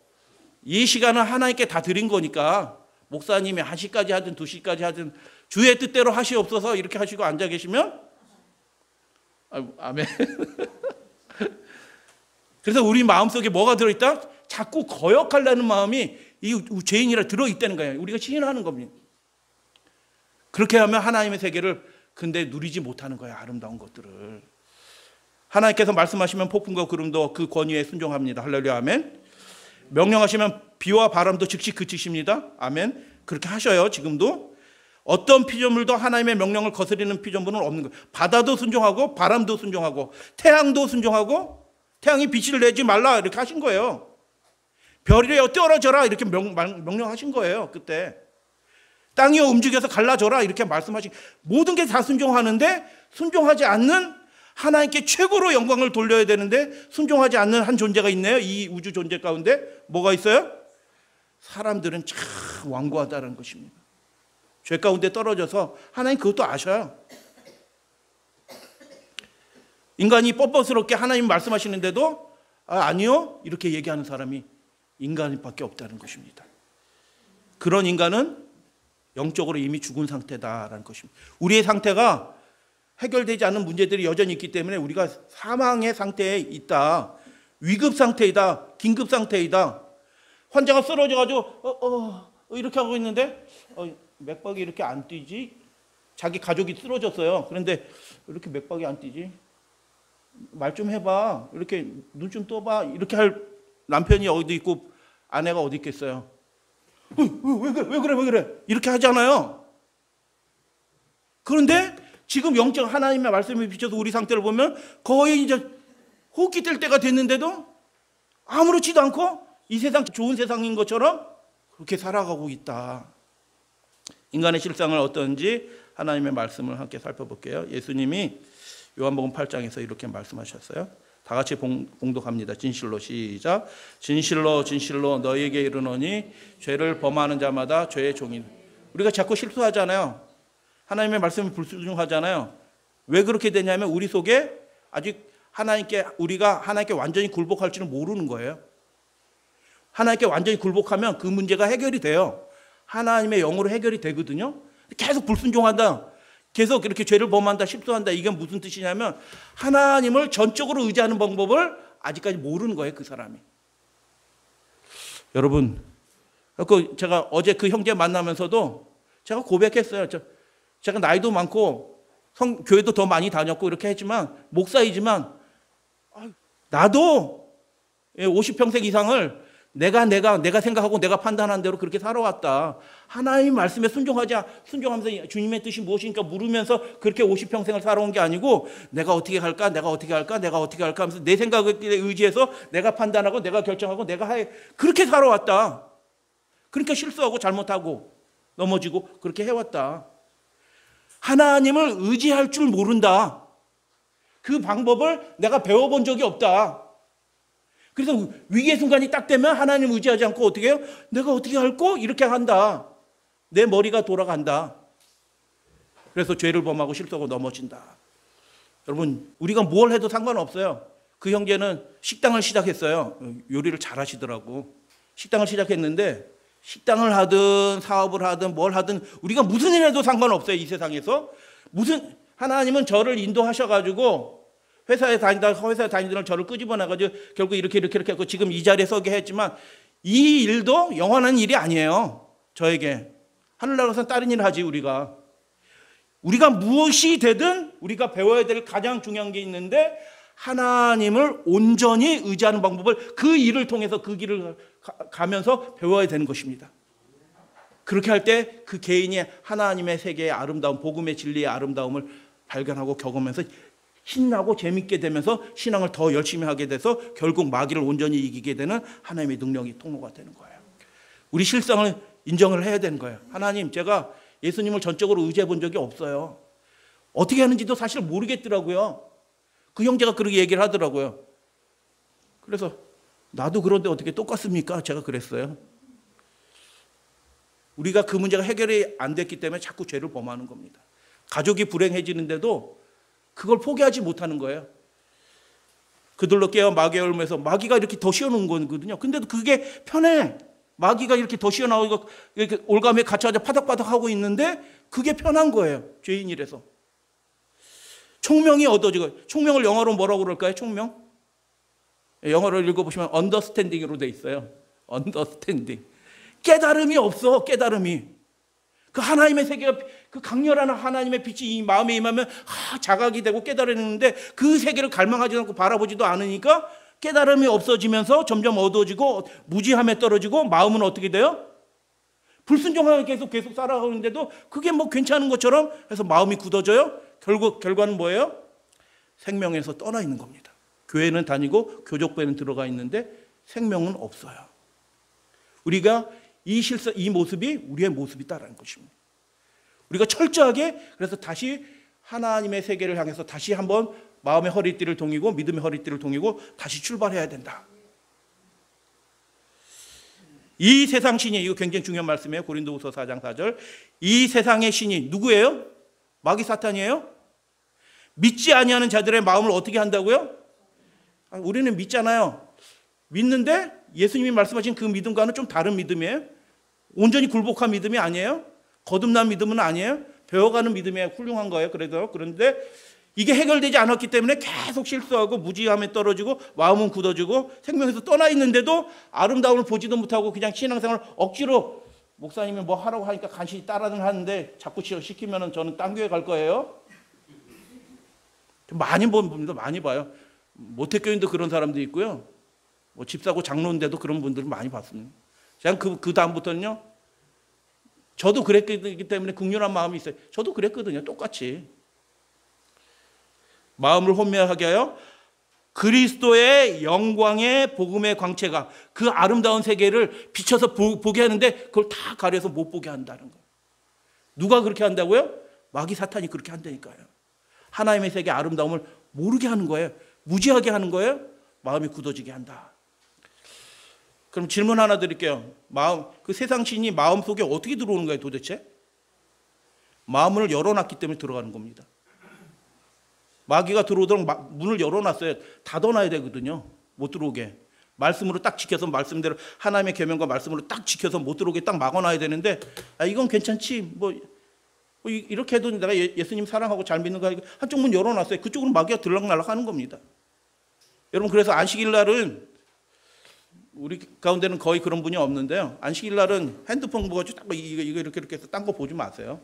이 시간은 하나님께 다 드린 거니까 목사님이 1시까지 하든 2시까지 하든 주의 뜻대로 하시옵소서 이렇게 하시고 앉아 계시면 아멘. 그래서 우리 마음속에 뭐가 들어있다? 자꾸 거역하려는 마음이 이 죄인이라 들어있다는 거예요. 우리가 시인하는 겁니다. 그렇게 하면 하나님의 세계를 근데 누리지 못하는 거예요. 아름다운 것들을. 하나님께서 말씀하시면 폭풍과 구름도 그 권위에 순종합니다. 할렐루야 아멘. 명령하시면 비와 바람도 즉시 그치십니다. 아멘. 그렇게 하셔요. 지금도. 어떤 피조물도 하나님의 명령을 거스리는 피조물은 없는 거예요. 바다도 순종하고 바람도 순종하고 태양도 순종하고, 태양이 빛을 내지 말라 이렇게 하신 거예요. 별이여 떨어져라 이렇게 명령하신 거예요. 그때 땅이여 움직여서 갈라져라 이렇게 말씀하신, 모든 게 다 순종하는데 순종하지 않는 하나님께 최고로 영광을 돌려야 되는데 순종하지 않는 한 존재가 있네요. 이 우주 존재 가운데 뭐가 있어요? 사람들은 참 완고하다는 것입니다. 죄 가운데 떨어져서 하나님 그것도 아셔요. 인간이 뻣뻣스럽게 하나님 말씀하시는데도 아니요 이렇게 얘기하는 사람이 인간밖에 없다는 것입니다. 그런 인간은 영적으로 이미 죽은 상태다라는 것입니다. 우리의 상태가 해결되지 않은 문제들이 여전히 있기 때문에 우리가 사망의 상태에 있다. 위급 상태이다. 긴급 상태이다. 환자가 쓰러져가지고 이렇게 하고 있는데 맥박이 이렇게 안 뛰지? 자기 가족이 쓰러졌어요. 그런데 이렇게 맥박이 안 뛰지? 말 좀 해봐. 이렇게 눈 좀 떠봐. 이렇게 할 남편이 어디 있고 아내가 어디 있겠어요? 왜 그래? 이렇게 하잖아요. 그런데 지금 영적 하나님의 말씀에 비춰서 우리 상태를 보면 거의 이제 호흡기 뜰 때가 됐는데도 아무렇지도 않고 이 세상 좋은 세상인 것처럼 그렇게 살아가고 있다. 인간의 실상을 어떤지 하나님의 말씀을 함께 살펴볼게요. 예수님이 요한복음 8장에서 이렇게 말씀하셨어요. 다 같이 봉독합니다. 진실로 시작. 진실로 진실로 너희에게 이르노니 죄를 범하는 자마다 죄의 종이. 우리가 자꾸 실수하잖아요. 하나님의 말씀이 불순종하잖아요. 왜 그렇게 되냐면 우리 속에 아직 우리가 하나님께 완전히 굴복할 줄은 모르는 거예요. 하나님께 완전히 굴복하면 그 문제가 해결이 돼요. 하나님의 영으로 해결이 되거든요. 계속 불순종한다. 계속 이렇게 죄를 범한다, 실수한다. 이게 무슨 뜻이냐면 하나님을 전적으로 의지하는 방법을 아직까지 모르는 거예요. 그 사람이. 여러분, 제가 어제 그 형제 만나면서도 제가 고백했어요. 제가 나이도 많고 교회도 더 많이 다녔고 이렇게 했지만 목사이지만 나도 50평생 이상을 내가 생각하고 내가 판단한 대로 그렇게 살아왔다. 하나님 말씀에 순종하면서 주님의 뜻이 무엇이니까 물으면서 그렇게 50평생을 살아온 게 아니고 내가 어떻게 할까 하면서 내 생각에 의지해서 내가 판단하고 내가 결정하고 그렇게 살아왔다. 그러니까 실수하고 잘못하고 넘어지고 그렇게 해왔다. 하나님을 의지할 줄 모른다. 그 방법을 내가 배워본 적이 없다. 그래서 위기의 순간이 딱 되면 하나님 의지하지 않고 어떻게 해요? 내가 어떻게 할까? 이렇게 한다. 내 머리가 돌아간다. 그래서 죄를 범하고 실수하고 넘어진다. 여러분, 우리가 뭘 해도 상관없어요. 그 형제는 식당을 시작했어요. 요리를 잘 하시더라고. 식당을 시작했는데 식당을 하든 사업을 하든 뭘 하든 우리가 무슨 일 해도 상관없어요. 이 세상에서. 하나님은 저를 인도하셔가지고 회사에 다니던 저를 끄집어내가지고 결국 이렇게 하고 지금 이 자리에 서게 했지만 이 일도 영원한 일이 아니에요. 저에게. 하늘나라에서는 다른 일을 하지 우리가. 우리가 무엇이 되든 우리가 배워야 될 가장 중요한 게 있는데 하나님을 온전히 의지하는 방법을 그 일을 통해서 그 길을 가면서 배워야 되는 것입니다. 그렇게 할 때 그 개인이 하나님의 세계의 아름다움, 복음의 진리의 아름다움을 발견하고 겪으면서 신나고 재밌게 되면서 신앙을 더 열심히 하게 돼서 결국 마귀를 온전히 이기게 되는 하나님의 능력이 통로가 되는 거예요. 우리 실상을 인정을 해야 되는 거예요. 하나님, 제가 예수님을 전적으로 의지해 본 적이 없어요. 어떻게 하는지도 사실 모르겠더라고요. 그 형제가 그렇게 얘기를 하더라고요. 그래서 나도 그런데 어떻게 똑같습니까? 제가 그랬어요. 우리가 그 문제가 해결이 안 됐기 때문에 자꾸 죄를 범하는 겁니다. 가족이 불행해지는데도 그걸 포기하지 못하는 거예요. 그들로 깨어 마귀의 얼음에서 마귀가 이렇게 더 씌워놓은 거거든요. 근데도 그게 편해. 마귀가 이렇게 더 씌워나오고 이렇게 올가미에 갇혀서 파닥파닥 하고 있는데 그게 편한 거예요. 죄인이라서. 총명이 얻어지고, 총명을 영어로 뭐라고 그럴까요? 총명? 영어를 읽어보시면 understanding으로 돼 있어요. understanding. 깨달음이 없어. 깨달음이. 그 하나님의 세계가, 그 강렬한 하나님의 빛이 이 마음에 임하면 자각이 되고 깨달아내는데 그 세계를 갈망하지 않고 바라보지도 않으니까 깨달음이 없어지면서 점점 어두워지고 무지함에 떨어지고 마음은 어떻게 돼요? 불순종하게 계속 살아가는데도 그게 뭐 괜찮은 것처럼 해서 마음이 굳어져요. 결국 결과는 뭐예요? 생명에서 떠나 있는 겁니다. 교회는 다니고 교족부에는 들어가 있는데 생명은 없어요. 우리가 이 모습이 우리의 모습이다라는 것입니다. 우리가 철저하게 그래서 다시 하나님의 세계를 향해서 다시 한번 마음의 허리띠를 동이고 믿음의 허리띠를 동이고 다시 출발해야 된다. 이 세상 신이, 이거 굉장히 중요한 말씀이에요. 고린도후서 4장 4절. 이 세상의 신이 누구예요? 마귀 사탄이에요? 믿지 아니하는 자들의 마음을 어떻게 한다고요? 우리는 믿잖아요. 믿는데 예수님이 말씀하신 그 믿음과는 좀 다른 믿음이에요. 온전히 굴복한 믿음이 아니에요. 거듭난 믿음은 아니에요. 배워가는 믿음이 훌륭한 거예요. 그런데 이게 해결되지 않았기 때문에 계속 실수하고 무지함에 떨어지고 마음은 굳어지고 생명에서 떠나 있는데도 아름다움을 보지도 못하고 그냥 신앙생활을 억지로 목사님이 뭐 하라고 하니까 간신히 따라는 하는데 자꾸 시키면 저는 딴 교회 갈 거예요. 많이 본 분들 많이 봐요. 모태교인도 그런 사람도 있고요. 뭐 집사고 장로인데도 그런 분들을 많이 봤습니다. 그냥 그 다음부터는요. 저도 그랬기 때문에 긍휼한 마음이 있어요. 저도 그랬거든요. 똑같이. 마음을 혼미하게 하여 그리스도의 영광의 복음의 광채가 그 아름다운 세계를 비춰서 보게 하는데 그걸 다 가려서 못 보게 한다는 거예요. 누가 그렇게 한다고요? 마귀 사탄이 그렇게 한다니까요. 하나님의 세계 아름다움을 모르게 하는 거예요. 무지하게 하는 거예요. 마음이 굳어지게 한다. 그럼 질문 하나 드릴게요. 그 세상 신이 마음 속에 어떻게 들어오는 거예요, 도대체? 마음을 열어놨기 때문에 들어가는 겁니다. 마귀가 들어오도록 문을 열어놨어요. 닫아놔야 되거든요. 못 들어오게. 말씀으로 딱 지켜서 말씀대로 하나님의 계명과 말씀으로 딱 지켜서 못 들어오게 딱 막아놔야 되는데 이건 괜찮지. 뭐 이렇게 해도 내가 예수님 사랑하고 잘 믿는 거 한쪽 문 열어놨어요. 그쪽으로 마귀가 들락날락 하는 겁니다. 여러분 그래서 안식일 날은 우리 가운데는 거의 그런 분이 없는데요. 안식일 날은 핸드폰 보고 딱 이거 이렇게 해서 딴 거 보지 마세요.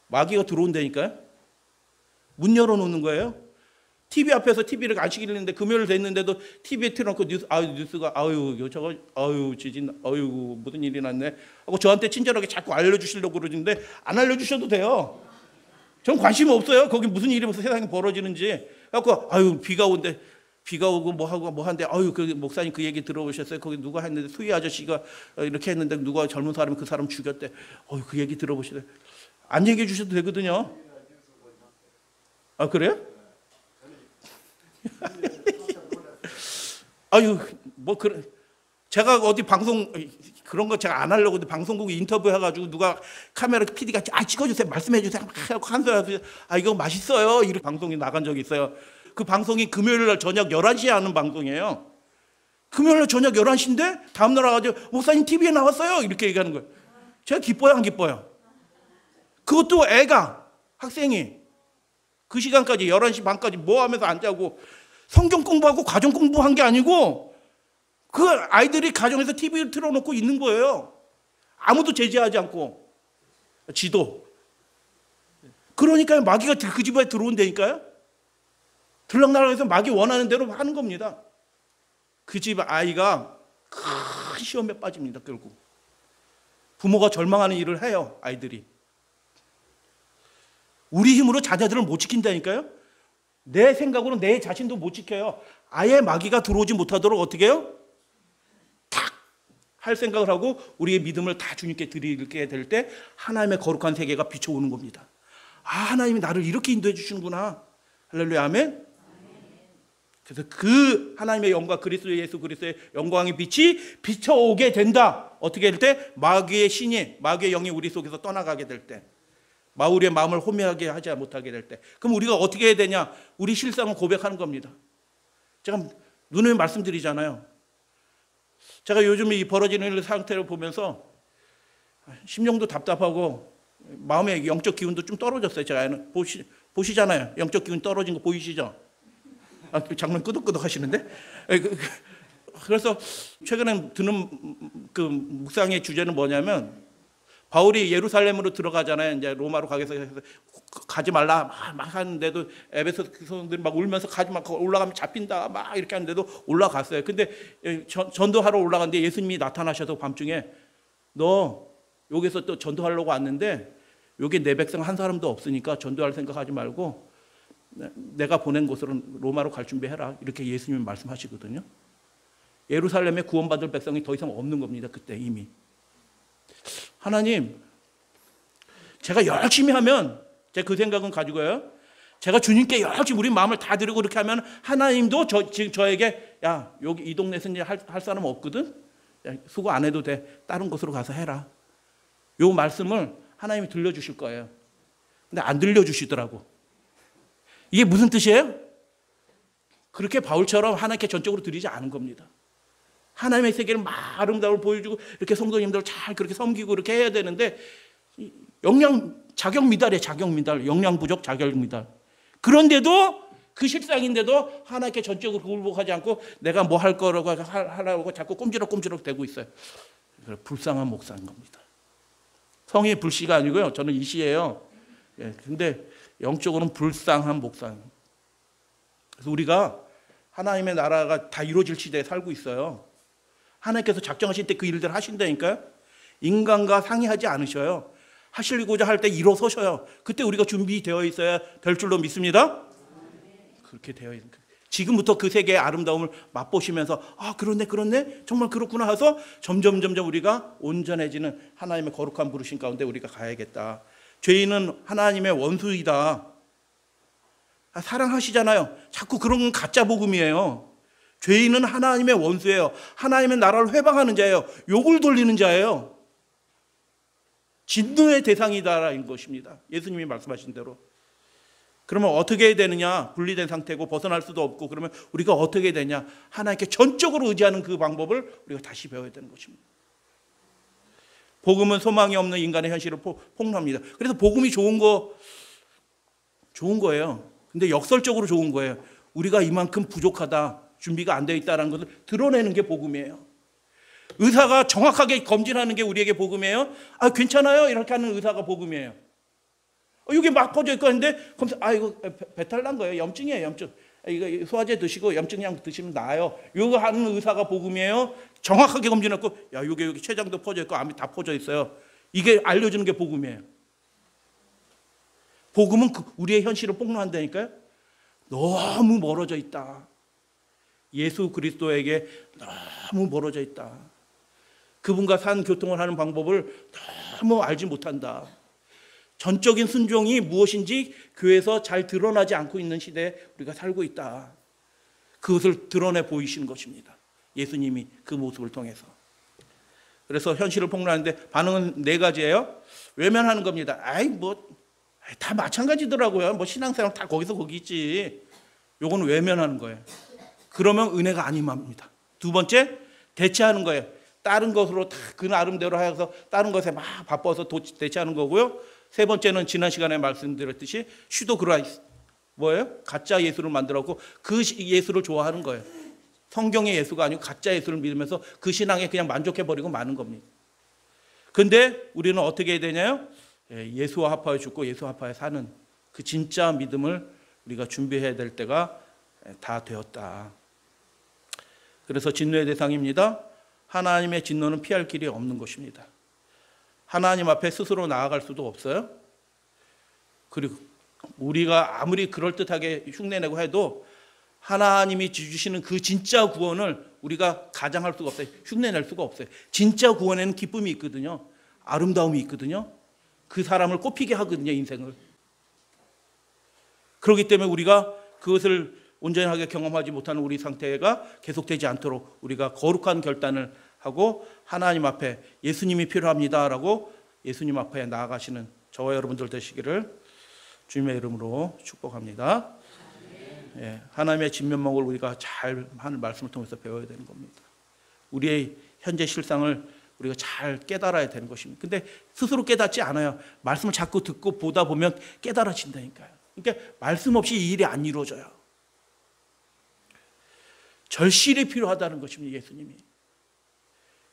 마귀가 들어온다니까요. 문 열어놓는 거예요. TV 앞에서 TV를 안식일 했는데 금요일 됐는데도 TV에 틀어놓고 뉴스가 지진 무슨 일이 났네 하고 저한테 친절하게 자꾸 알려주시려고 그러는데 안 알려주셔도 돼요. 전 관심 없어요. 거기 무슨 일이 세상에 벌어지는지. 그래갖고 비가 오고 뭐 한데 그 목사님 그 얘기 들어보셨어요? 거기 누가 했는데 수희 아저씨가 이렇게 했는데 누가 젊은 사람이 그 사람 죽였대. 그 얘기 들어보시래. 안 얘기해 주셔도 되거든요. 그래요? 제가 어디 방송 그런 거 제가 안 하려고 방송국 인터뷰 해가지고 누가 카메라 PD가 찍어주세요, 말씀해주세요 하고 한 소리 하세요. 이거 맛있어요. 이렇게 방송이 나간 적이 있어요. 그 방송이 금요일 날 저녁 11시에 하는 방송이에요. 금요일 날 저녁 11시인데 다음날 와가지고 목사님 TV에 나왔어요. 이렇게 얘기하는 거예요. 제가 기뻐요, 안 기뻐요? 그것도 학생이 그 시간까지 11시 반까지 뭐 하면서 안 자고 성경 공부하고 과정 공부한 게 아니고 그 아이들이 가정에서 TV를 틀어놓고 있는 거예요. 아무도 제지하지 않고. 지도. 그러니까 마귀가 그 집에 들어온다니까요. 들락날락해서 마귀 원하는 대로 하는 겁니다. 그 집 아이가 큰 시험에 빠집니다. 결국 부모가 절망하는 일을 해요. 아이들이. 우리 힘으로 자녀들을 못 지킨다니까요. 내 생각으로 내 자신도 못 지켜요. 아예 마귀가 들어오지 못하도록 어떻게 해요? 탁 할 생각을 하고 우리의 믿음을 다 주님께 드리게 될 때 하나님의 거룩한 세계가 비춰오는 겁니다. 아, 하나님이 나를 이렇게 인도해 주시는구나. 할렐루야, 아멘. 그래서 그 하나님의 영광, 그리스도 예수 그리스도의 영광의 빛이 비춰오게 된다. 어떻게 될 때? 마귀의 신이, 마귀의 영이 우리 속에서 떠나가게 될 때, 우리의 마음을 호미하게 하지 못하게 될 때, 그럼 우리가 어떻게 해야 되냐? 우리 실상을 고백하는 겁니다. 제가 누누이 말씀드리잖아요. 제가 요즘 이 벌어지는 상태를 보면서 심령도 답답하고 마음의 영적 기운도 좀 떨어졌어요. 제가 보시잖아요. 영적 기운 떨어진 거 보이시죠? 장면 끄덕끄덕 하시는데? 그래서 최근에 드는 그 묵상의 주제는 뭐냐면, 바울이 예루살렘으로 들어가잖아요. 이제 로마로 가기 위해서 가지 말라 막 하는데도 에베소 성도들이 막 울면서 가지 마, 올라가면 잡힌다 막 이렇게 하는데도 올라갔어요. 근데 전도하러 올라갔는데 예수님이 나타나셔서 밤중에 너 여기서 또 전도하려고 왔는데 여기 내 백성 한 사람도 없으니까 전도할 생각하지 말고 내가 보낸 곳으로 로마로 갈 준비해라. 이렇게 예수님이 말씀하시거든요. 예루살렘에 구원받을 백성이 더 이상 없는 겁니다. 그때 이미. 하나님, 제가 열심히 하면, 제가 그 생각은 가지고요, 제가 주님께 열심히 우리 마음을 다 드리고 그렇게 하면 하나님도 지금 저에게 야, 여기 이 동네에서 이제 할 사람 없거든? 야, 수고 안 해도 돼. 다른 곳으로 가서 해라. 요 말씀을 하나님이 들려주실 거예요. 근데 안 들려주시더라고. 이게 무슨 뜻이에요? 그렇게 바울처럼 하나님께 전적으로 드리지 않은 겁니다. 하나님의 세계를 막 아름다움을 보여주고 이렇게 성도님들 잘 그렇게 섬기고 그렇게 해야 되는데 자격 미달이에요. 자격 미달. 역량 부족 자격 미달. 그런데도 그 실상인데도 하나님께 전적으로 굴복하지 않고 내가 뭐 할 거라고 하라고 자꾸 꼼지락꼼지락 대고 있어요. 불쌍한 목사인 겁니다. 성이 불씨가 아니고요. 저는 이씨예요. 예, 근데 영적으로는 불쌍한 목사입니다. 그래서 우리가 하나님의 나라가 다 이루어질 시대에 살고 있어요. 하나님께서 작정하실 때 그 일들 하신다니까요. 인간과 상의하지 않으셔요. 하시고자 할 때 일어서셔요. 그때 우리가 준비되어 있어야 될 줄로 믿습니다. 그렇게 되어 있는 거예요. 지금부터 그 세계의 아름다움을 맛보시면서 아, 그렇네 정말 그렇구나 해서 점점 우리가 온전해지는 하나님의 거룩한 부르심 가운데 우리가 가야겠다. 죄인은 하나님의 원수이다. 사랑하시잖아요. 자꾸 그런 건 가짜 복음이에요. 죄인은 하나님의 원수예요. 하나님의 나라를 회방하는 자예요. 욕을 돌리는 자예요. 진노의 대상이다라는 것입니다. 예수님이 말씀하신 대로. 그러면 어떻게 해야 되느냐? 분리된 상태고 벗어날 수도 없고, 그러면 우리가 어떻게 해야 되냐? 하나님께 전적으로 의지하는 그 방법을 우리가 다시 배워야 되는 것입니다. 복음은 소망이 없는 인간의 현실을 폭로합니다. 그래서 복음이 좋은 거예요. 근데 역설적으로 좋은 거예요. 우리가 이만큼 부족하다, 준비가 안 되어 있다는 것을 드러내는 게 복음이에요. 의사가 정확하게 검진하는 게 우리에게 복음이에요. 아, 괜찮아요? 이렇게 하는 의사가 복음이에요. 여기 막 퍼져 있고 하는데 이거 배탈 난 거예요. 염증이에요. 염증. 이거 소화제 드시고 염증약 드시면 나아요. 이거 하는 의사가 복음이에요. 정확하게 검진하고 야, 여기 췌장도 퍼져 있고 암이 다 퍼져 있어요. 이게 알려주는 게 복음이에요. 복음은 우리의 현실을 폭로한다니까요. 너무 멀어져 있다. 예수 그리스도에게 너무 멀어져 있다. 그분과 산 교통을 하는 방법을 너무 알지 못한다. 전적인 순종이 무엇인지 교회에서 잘 드러나지 않고 있는 시대에 우리가 살고 있다. 그것을 드러내 보이시는 것입니다. 예수님이 그 모습을 통해서. 그래서 현실을 폭로하는데 반응은 4가지예요. 외면하는 겁니다. 다 마찬가지더라고요. 신앙생활 다 거기서 거기 있지. 요거는 외면하는 거예요. 그러면 은혜가 안 임합니다. 2번째, 대체하는 거예요. 다른 것으로 다 그 나름대로 해서 다른 것에 막 바빠서 대체하는 거고요. 3번째는 지난 시간에 말씀드렸듯이 슈도그라이스, 뭐예요? 가짜 예수를 만들었고 그 예수를 좋아하는 거예요. 성경의 예수가 아니고 가짜 예수를 믿으면서 그 신앙에 그냥 만족해버리고 마는 겁니다. 근데 우리는 어떻게 해야 되냐요? 예수와 합하여 죽고 예수와 합하여 사는 그 진짜 믿음을 우리가 준비해야 될 때가 다 되었다. 그래서 진노의 대상입니다. 하나님의 진노는 피할 길이 없는 것입니다. 하나님 앞에 스스로 나아갈 수도 없어요. 그리고 우리가 아무리 그럴듯하게 흉내내고 해도 하나님이 주시는 그 진짜 구원을 우리가 가장할 수가 없어요. 흉내낼 수가 없어요. 진짜 구원에는 기쁨이 있거든요. 아름다움이 있거든요. 그 사람을 꼽히게 하거든요, 인생을. 그렇기 때문에 우리가 그것을 온전하게 경험하지 못하는 우리 상태가 계속되지 않도록 우리가 거룩한 결단을 하고 하나님 앞에 예수님이 필요합니다라고 예수님 앞에 나아가시는 저와 여러분들 되시기를 주님의 이름으로 축복합니다. 예, 하나님의 진면목을 우리가 잘 하는 말씀을 통해서 배워야 되는 겁니다. 우리의 현재 실상을 우리가 잘 깨달아야 되는 것입니다. 근데 스스로 깨닫지 않아요. 말씀을 자꾸 듣고 보다 보면 깨달아진다니까요. 그러니까 말씀 없이 이 일이 안 이루어져요. 절실히 필요하다는 것입니다.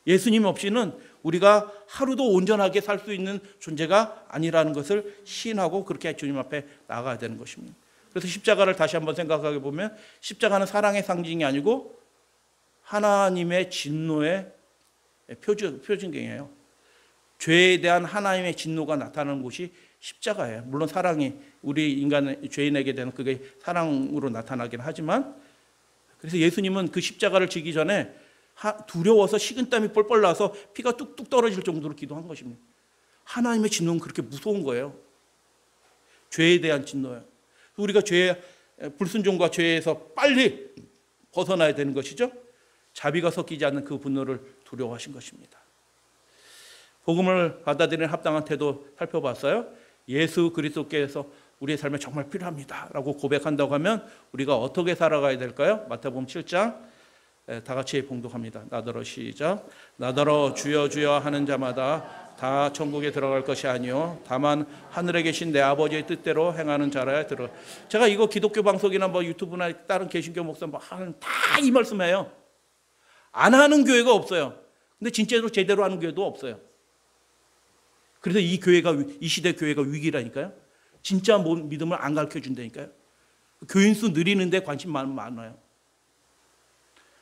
예수님 없이는 우리가 하루도 온전하게 살 수 있는 존재가 아니라는 것을 시인하고 그렇게 주님 앞에 나아가야 되는 것입니다. 그래서 십자가를 다시 한번 생각하게 보면 십자가는 사랑의 상징이 아니고 하나님의 진노의 표징이에요. 죄에 대한 하나님의 진노가 나타나는 곳이 십자가예요. 물론 사랑이 우리 인간 죄인에게 되는 그게 사랑으로 나타나긴 하지만, 그래서 예수님은 그 십자가를 지기 전에 두려워서 식은땀이 뻘뻘 나서 피가 뚝뚝 떨어질 정도로 기도한 것입니다. 하나님의 진노는 그렇게 무서운 거예요. 죄에 대한 진노예요. 우리가 불순종과 죄에서 빨리 벗어나야 되는 것이죠. 자비가 섞이지 않는 그 분노를 두려워하신 것입니다. 복음을 받아들이는 합당한 태도 살펴봤어요. 예수 그리스도께서 우리의 삶에 정말 필요합니다 라고 고백한다고 하면 우리가 어떻게 살아가야 될까요? 마태복음 7장 다 같이 봉독합니다. 나더러 시작. 나더러 주여 주여 하는 자마다 다 천국에 들어갈 것이 아니요 다만 하늘에 계신 내 아버지의 뜻대로 행하는 자라야 들어. 제가 이거 기독교 방송이나 뭐 유튜브나 다른 개신교 목사 다 이 말씀해요. 안 하는 교회가 없어요. 근데 진짜로 제대로 하는 교회도 없어요. 그래서 이 시대 교회가 위기라니까요. 진짜 믿음을 안 가르쳐 준다니까요. 교인 수 늘리는데 관심 많아요.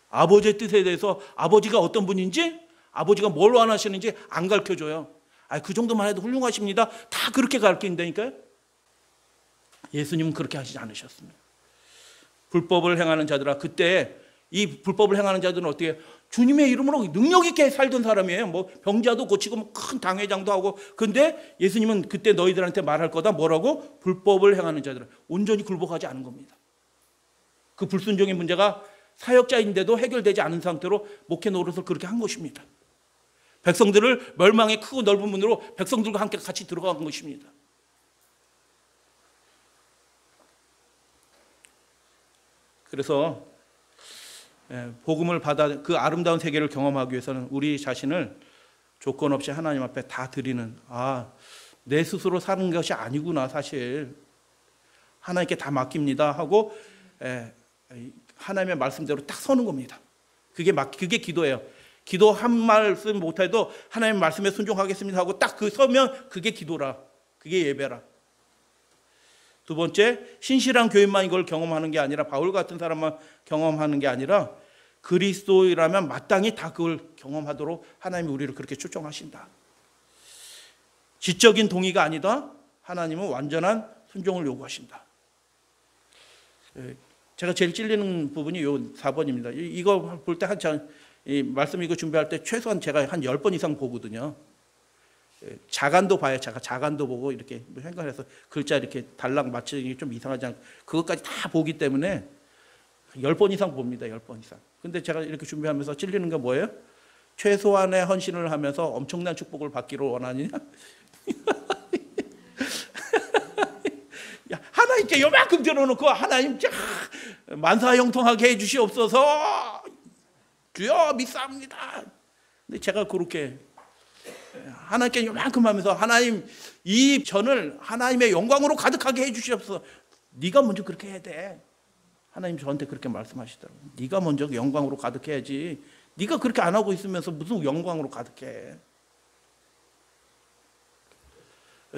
아버지의 뜻에 대해서 아버지가 어떤 분인지, 아버지가 뭘 원하시는지 안 가르쳐줘요. 그 정도만 해도 훌륭하십니다. 다 그렇게 가르친다니까요. 예수님은 그렇게 하시지 않으셨습니다. 불법을 행하는 자들아, 그때 이 불법을 행하는 자들은 어떻게 해요? 주님의 이름으로 능력 있게 살던 사람이에요. 뭐 병자도 고치고 큰 당회장도 하고. 근데 예수님은 그때 너희들한테 말할 거다. 뭐라고? 불법을 행하는 자들은 온전히 굴복하지 않은 겁니다. 그 불순종의 문제가 사역자인데도 해결되지 않은 상태로 목회 노릇을 그렇게 한 것입니다. 백성들을 멸망의 크고 넓은 문으로 백성들과 함께 같이 들어간 것입니다. 그래서 복음을 받아 그 아름다운 세계를 경험하기 위해서는 우리 자신을 조건 없이 하나님 앞에 다 드리는, 내 스스로 사는 것이 아니구나, 사실 하나님께 다 맡깁니다 하고 하나님의 말씀대로 딱 서는 겁니다. 그게 기도예요. 기도 한 말씀 못해도 하나님의 말씀에 순종하겠습니다 하고 딱 서면 그게 기도라, 그게 예배라. 두 번째, 신실한 교인만 이걸 경험하는 게 아니라, 바울 같은 사람만 경험하는 게 아니라 그리스도이라면 마땅히 다 그걸 경험하도록 하나님이 우리를 그렇게 초청하신다. 지적인 동의가 아니다. 하나님은 완전한 순종을 요구하신다. 제가 제일 찔리는 부분이 이 4번입니다. 이거 볼 때 이 말씀 이거 준비할 때 최소한 제가 한 10번 이상 보거든요. 자간도 봐요. 자간도 보고 이렇게 생각해서 글자 이렇게 달랑 맞추기 좀 이상하지 않고 그것까지 다 보기 때문에 10번 이상 봅니다. 10번 이상. 근데 제가 이렇게 준비하면서 찔리는 게 뭐예요? 최소한의 헌신을 하면서 엄청난 축복을 받기를 원하느냐? 하나님께 요만큼 들어놓고 하나님 만사형통하게 해주시옵소서, 주여 믿사옵니다. 근데 제가 그렇게 하나님께 요만큼 하면서 하나님 이 전을 하나님의 영광으로 가득하게 해주시옵소서. 네가 먼저 그렇게 해야 돼. 하나님 저한테 그렇게 말씀하시더라고요. 네가 먼저 영광으로 가득해야지. 네가 그렇게 안 하고 있으면서 무슨 영광으로 가득해.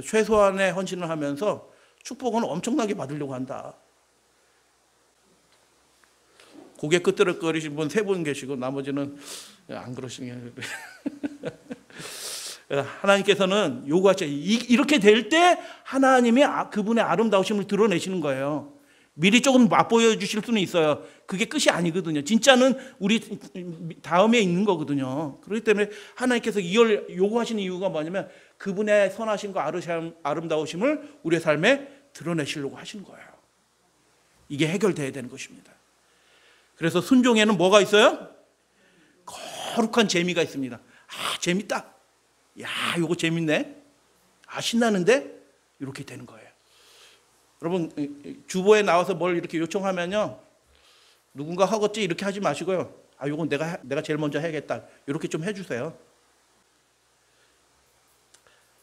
최소한의 헌신을 하면서 축복은 엄청나게 받으려고 한다. 고개 끄덕거리신 분 3분 계시고 나머지는 안 그러시는 게 하나님께서는 요구하셔요. 이렇게 될 때 하나님이 그분의 아름다우심을 드러내시는 거예요. 미리 조금 맛보여 주실 수는 있어요. 그게 끝이 아니거든요. 진짜는 우리 다음에 있는 거거든요. 그렇기 때문에 하나님께서 이걸 요구하시는 이유가 뭐냐면 그분의 선하심과 아름다우심을 우리의 삶에 드러내시려고 하시는 거예요. 이게 해결돼야 되는 것입니다. 그래서 순종에는 뭐가 있어요? 거룩한 재미가 있습니다. 아, 재밌다. 야, 요거 재밌네. 아, 신나는데? 이렇게 되는 거예요. 여러분, 주보에 나와서 뭘 이렇게 요청하면요, 누군가 하겠지 이렇게 하지 마시고요. 아, 요건 내가 제일 먼저 해야겠다. 이렇게 좀 해주세요.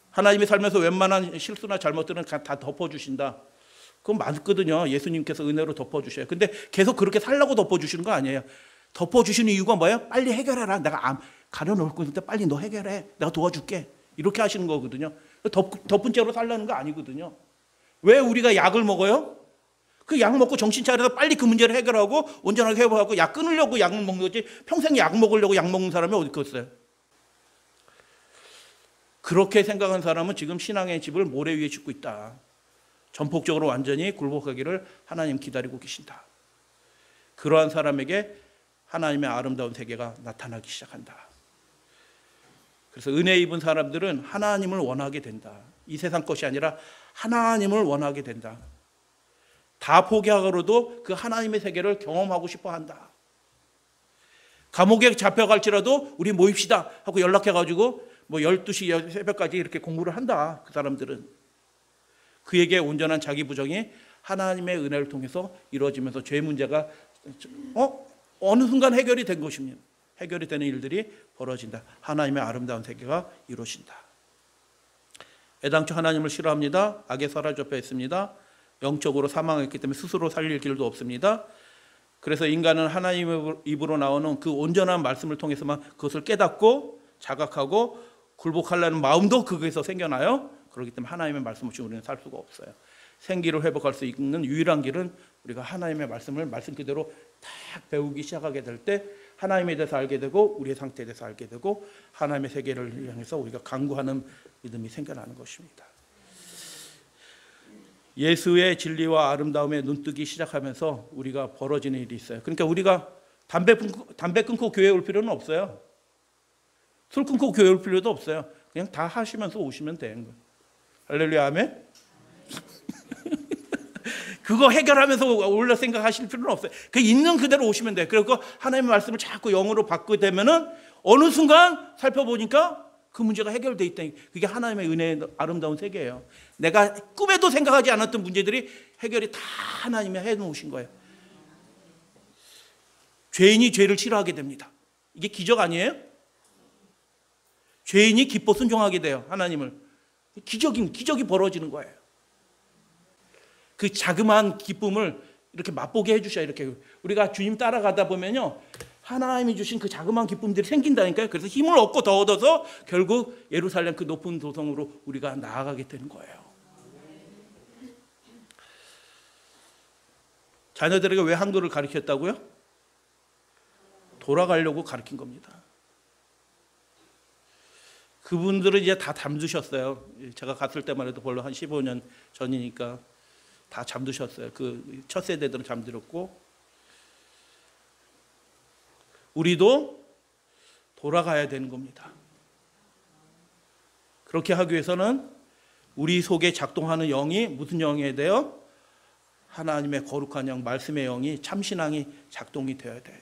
하나님이 살면서 웬만한 실수나 잘못들은 다 덮어주신다. 그건 맞거든요. 예수님께서 은혜로 덮어주셔요. 근데 계속 그렇게 살라고 덮어주시는 거 아니에요. 덮어주시는 이유가 뭐예요? 빨리 해결해라. 내가 가려놓고 있는데 빨리 너 해결해. 내가 도와줄게. 이렇게 하시는 거거든요. 덮은 채로 살라는 거 아니거든요. 왜 우리가 약을 먹어요? 그 약 먹고 정신 차려서 빨리 그 문제를 해결하고 온전하게 회복하고 약 끊으려고 약을 먹는 거지 평생 약 먹으려고 약 먹는 사람이 어디 있겠어요? 그렇게 생각하는 사람은 지금 신앙의 집을 모래 위에 짓고 있다. 전폭적으로 완전히 굴복하기를 하나님 기다리고 계신다. 그러한 사람에게 하나님의 아름다운 세계가 나타나기 시작한다. 그래서 은혜 입은 사람들은 하나님을 원하게 된다. 이 세상 것이 아니라 하나님을 원하게 된다. 다 포기하고도 그 하나님의 세계를 경험하고 싶어 한다. 감옥에 잡혀갈지라도 우리 모입시다 하고 연락해가지고 12시 새벽까지 이렇게 공부를 한다. 그 사람들은. 그에게 온전한 자기 부정이 하나님의 은혜를 통해서 이루어지면서 죄 문제가 어느 순간 해결이 된 것입니다. 해결이 되는 일들이 벌어진다. 하나님의 아름다운 세계가 이루어진다. 애당초 하나님을 싫어합니다. 악에 사로잡혀 있습니다. 영적으로 사망했기 때문에 스스로 살릴 길도 없습니다. 그래서 인간은 하나님의 입으로 나오는 그 온전한 말씀을 통해서만 그것을 깨닫고 자각하고 굴복하려는 마음도 거기에서 생겨나요. 그렇기 때문에 하나님의 말씀 없이 우리는 살 수가 없어요. 생기를 회복할 수 있는 유일한 길은 우리가 하나님의 말씀을 말씀 그대로 딱 배우기 시작하게 될 때 하나님에 대해서 알게 되고 우리의 상태에 대해서 알게 되고 하나님의 세계를 향해서 우리가 간구하는 믿음이 생겨나는 것입니다. 예수의 진리와 아름다움에 눈뜨기 시작하면서 우리가 벌어지는 일이 있어요. 그러니까 우리가 담배 끊고 교회에 올 필요는 없어요. 술 끊고 교회 올 필요도 없어요. 그냥 다 하시면서 오시면 되는 거예요. 할렐루야, 아멘. 그거 해결하면서 올라 생각하실 필요는 없어요. 그 있는 그대로 오시면 돼요. 그리고 하나님의 말씀을 자꾸 영으로 받게 되면은 어느 순간 살펴보니까 그 문제가 해결돼 있다. 그게 하나님의 은혜의 아름다운 세계예요. 내가 꿈에도 생각하지 않았던 문제들이 해결이 다 하나님이 해놓으신 거예요. 죄인이 죄를 싫어하게 됩니다. 이게 기적 아니에요? 죄인이 기뻐 순종하게 돼요. 하나님을. 기적이 벌어지는 거예요. 그 자그마한 기쁨을 이렇게 맛보게 해주셔요. 이렇게 우리가 주님 따라가다 보면요, 하나님이 주신 그 자그마한 기쁨들이 생긴다니까요. 그래서 힘을 얻고 더 얻어서 결국 예루살렘 그 높은 도성으로 우리가 나아가게 되는 거예요. 자녀들에게 왜 한글을 가르쳤다고요? 돌아가려고 가르친 겁니다. 그분들은 이제 다 잠드셨어요. 제가 갔을 때만 해도 벌써 한 15년 전이니까 다 잠드셨어요. 그 첫 세대들은 잠들었고, 우리도 돌아가야 되는 겁니다. 그렇게 하기 위해서는 우리 속에 작동하는 영이 무슨 영이어야 돼요? 하나님의 거룩한 영, 말씀의 영이, 참신앙이 작동이 되어야 돼요.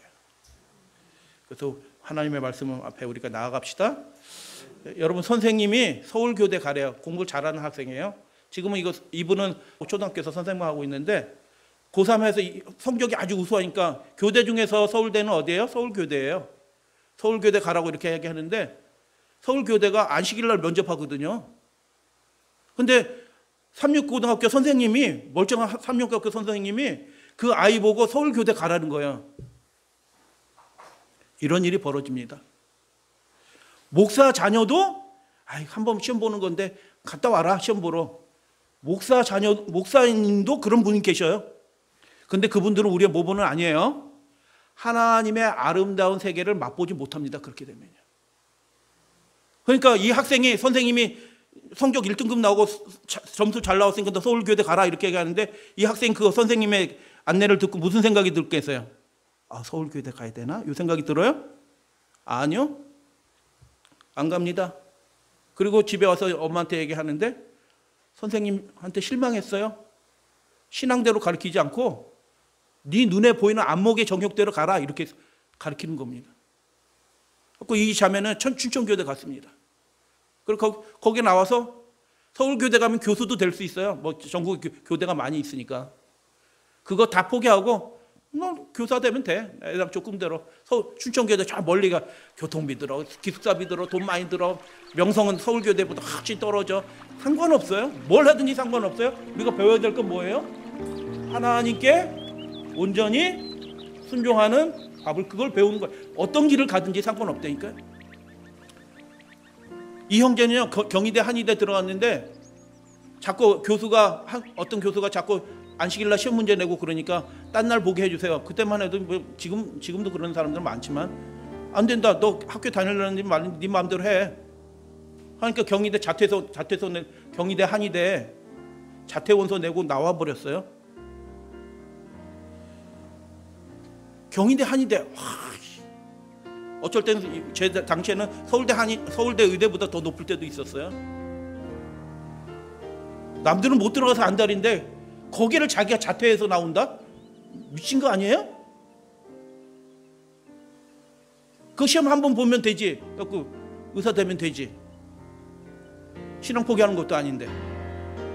그래서 하나님의 말씀 앞에 우리가 나아갑시다. 여러분, 선생님이 서울교대 가래요. 공부를 잘하는 학생이에요. 지금은 이분은 초등학교에서 선생님하고 있는데 고3에서 성적이 아주 우수하니까 교대 중에서 서울대는 어디예요? 서울교대예요. 서울교대 가라고 이렇게 얘기하는데 서울교대가 안식일 날 면접하거든요. 근데 삼육고등학교 선생님이, 멀쩡한 삼육고등학교 선생님이 그 아이 보고 서울교대 가라는 거예요. 이런 일이 벌어집니다. 목사 자녀도 한번 시험 보는 건데 갔다 와라, 시험 보러. 목사님도 그런 분이 계셔요. 근데 그분들은 우리의 모범은 아니에요. 하나님의 아름다운 세계를 맛보지 못합니다. 그렇게 되면요. 그러니까 이 학생이 선생님이 성적 1등급 나오고 점수 잘 나왔으니까 너 서울교대 가라 이렇게 얘기하는데 이 학생 그 선생님의 안내를 듣고 무슨 생각이 들겠어요? 아, 서울교대 가야 되나? 이 생각이 들어요? 아니요. 안 갑니다. 그리고 집에 와서 엄마한테 얘기하는데 선생님한테 실망했어요. 신앙대로 가르치지 않고 네 눈에 보이는 안목의 정욕대로 가라 이렇게 가르치는 겁니다. 그래서 이 자매는 춘천교대 갔습니다. 그리고 거기 나와서 서울교대 가면 교수도 될 수 있어요. 뭐 전국 교대가 많이 있으니까. 그거 다 포기하고 너 교사 되면 돼. 애당 조금대로. 춘천교대 저 멀리 가. 교통비 들어, 기숙사비 들어, 돈 많이 들어. 명성은 서울교대보다 확실히 떨어져. 상관없어요. 뭘 하든지 상관없어요. 우리가 배워야 될 건 뭐예요? 하나님께 온전히 순종하는 밥을 그걸 배우는 거예요. 어떤 길을 가든지 상관없다니까요. 이 형제는요 경희대 한의대 들어갔는데 자꾸 어떤 교수가 자꾸 안식일날 시험 문제 내고 그러니까 딴 날 보게 해주세요. 그때만 해도 뭐 지금도 그런 사람들 많지만 안 된다. 너 학교 다니려는지 네 마음대로 해. 그러니까 경희대 경희대 한의대 자퇴원서 내고 나와 버렸어요. 경희대 한의대 어쩔 때는 제 당시에는 서울대 의대보다 더 높을 때도 있었어요. 남들은 못 들어가서 안달인데 거기를 자기가 자퇴해서 나온다? 미친 거 아니에요? 그 시험 한번 보면 되지. 의사 되면 되지. 신앙 포기하는 것도 아닌데.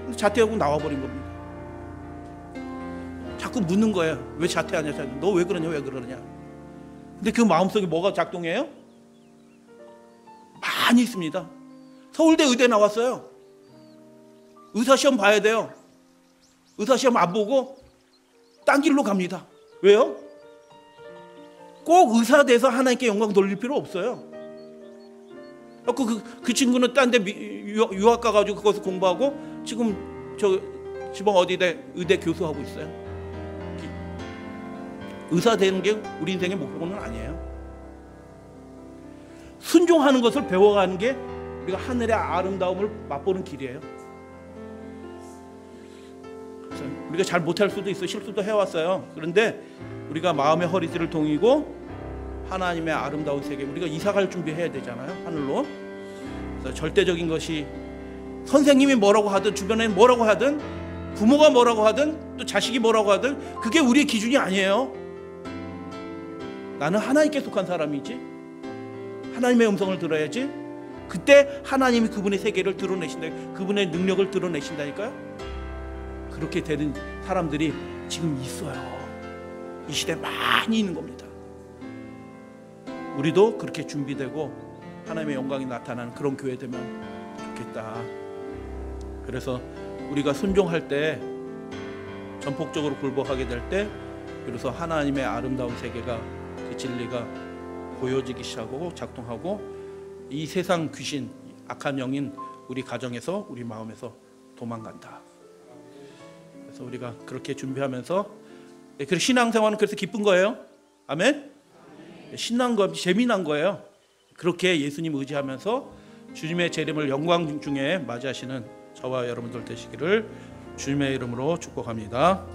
근데 자퇴하고 나와버린 겁니다. 자꾸 묻는 거예요. 왜 자퇴하냐? 너 왜 그러냐? 왜 그러냐? 근데 그 마음속에 뭐가 작동해요? 많이 있습니다. 서울대 의대 나왔어요. 의사시험 봐야 돼요. 의사시험 안 보고 딴 길로 갑니다. 왜요? 꼭 의사 돼서 하나님께 영광 돌릴 필요 없어요. 그 친구는 딴 데 유학 가가지고 그것을 공부하고 지금 지방 어디대 의대 교수하고 있어요. 의사 되는 게 우리 인생의 목표는 아니에요. 순종하는 것을 배워가는 게 우리가 하늘의 아름다움을 맛보는 길이에요. 그래서 우리가 잘 못할 수도 있어요. 실수도 해왔어요. 그런데 우리가 마음의 허리띠를 동이고 하나님의 아름다운 세계, 우리가 이사갈 준비해야 되잖아요. 하늘로. 그래서 절대적인 것이 선생님이 뭐라고 하든 주변에 뭐라고 하든 부모가 뭐라고 하든 또 자식이 뭐라고 하든 그게 우리의 기준이 아니에요. 나는 하나님께 속한 사람이지. 하나님의 음성을 들어야지. 그때 하나님이 그분의 세계를 드러내신다. 그분의 능력을 드러내신다니까요. 그렇게 되는 사람들이 지금 있어요. 이 시대에 많이 있는 겁니다. 우리도 그렇게 준비되고 하나님의 영광이 나타나는 그런 교회 되면 좋겠다. 그래서 우리가 순종할 때 전폭적으로 굴복하게 될 때 비로소 하나님의 아름다운 세계가 그 진리가 보여지기 시작하고 작동하고 이 세상 귀신 악한 영인 우리 가정에서 우리 마음에서 도망간다. 그래서 우리가 그렇게 준비하면서 그 신앙생활은 그래서 기쁜 거예요. 아멘. 신난 거 재미난 거예요. 그렇게 예수님 의지하면서 주님의 재림을 영광 중에 맞이하시는 저와 여러분들 되시기를 주님의 이름으로 축복합니다.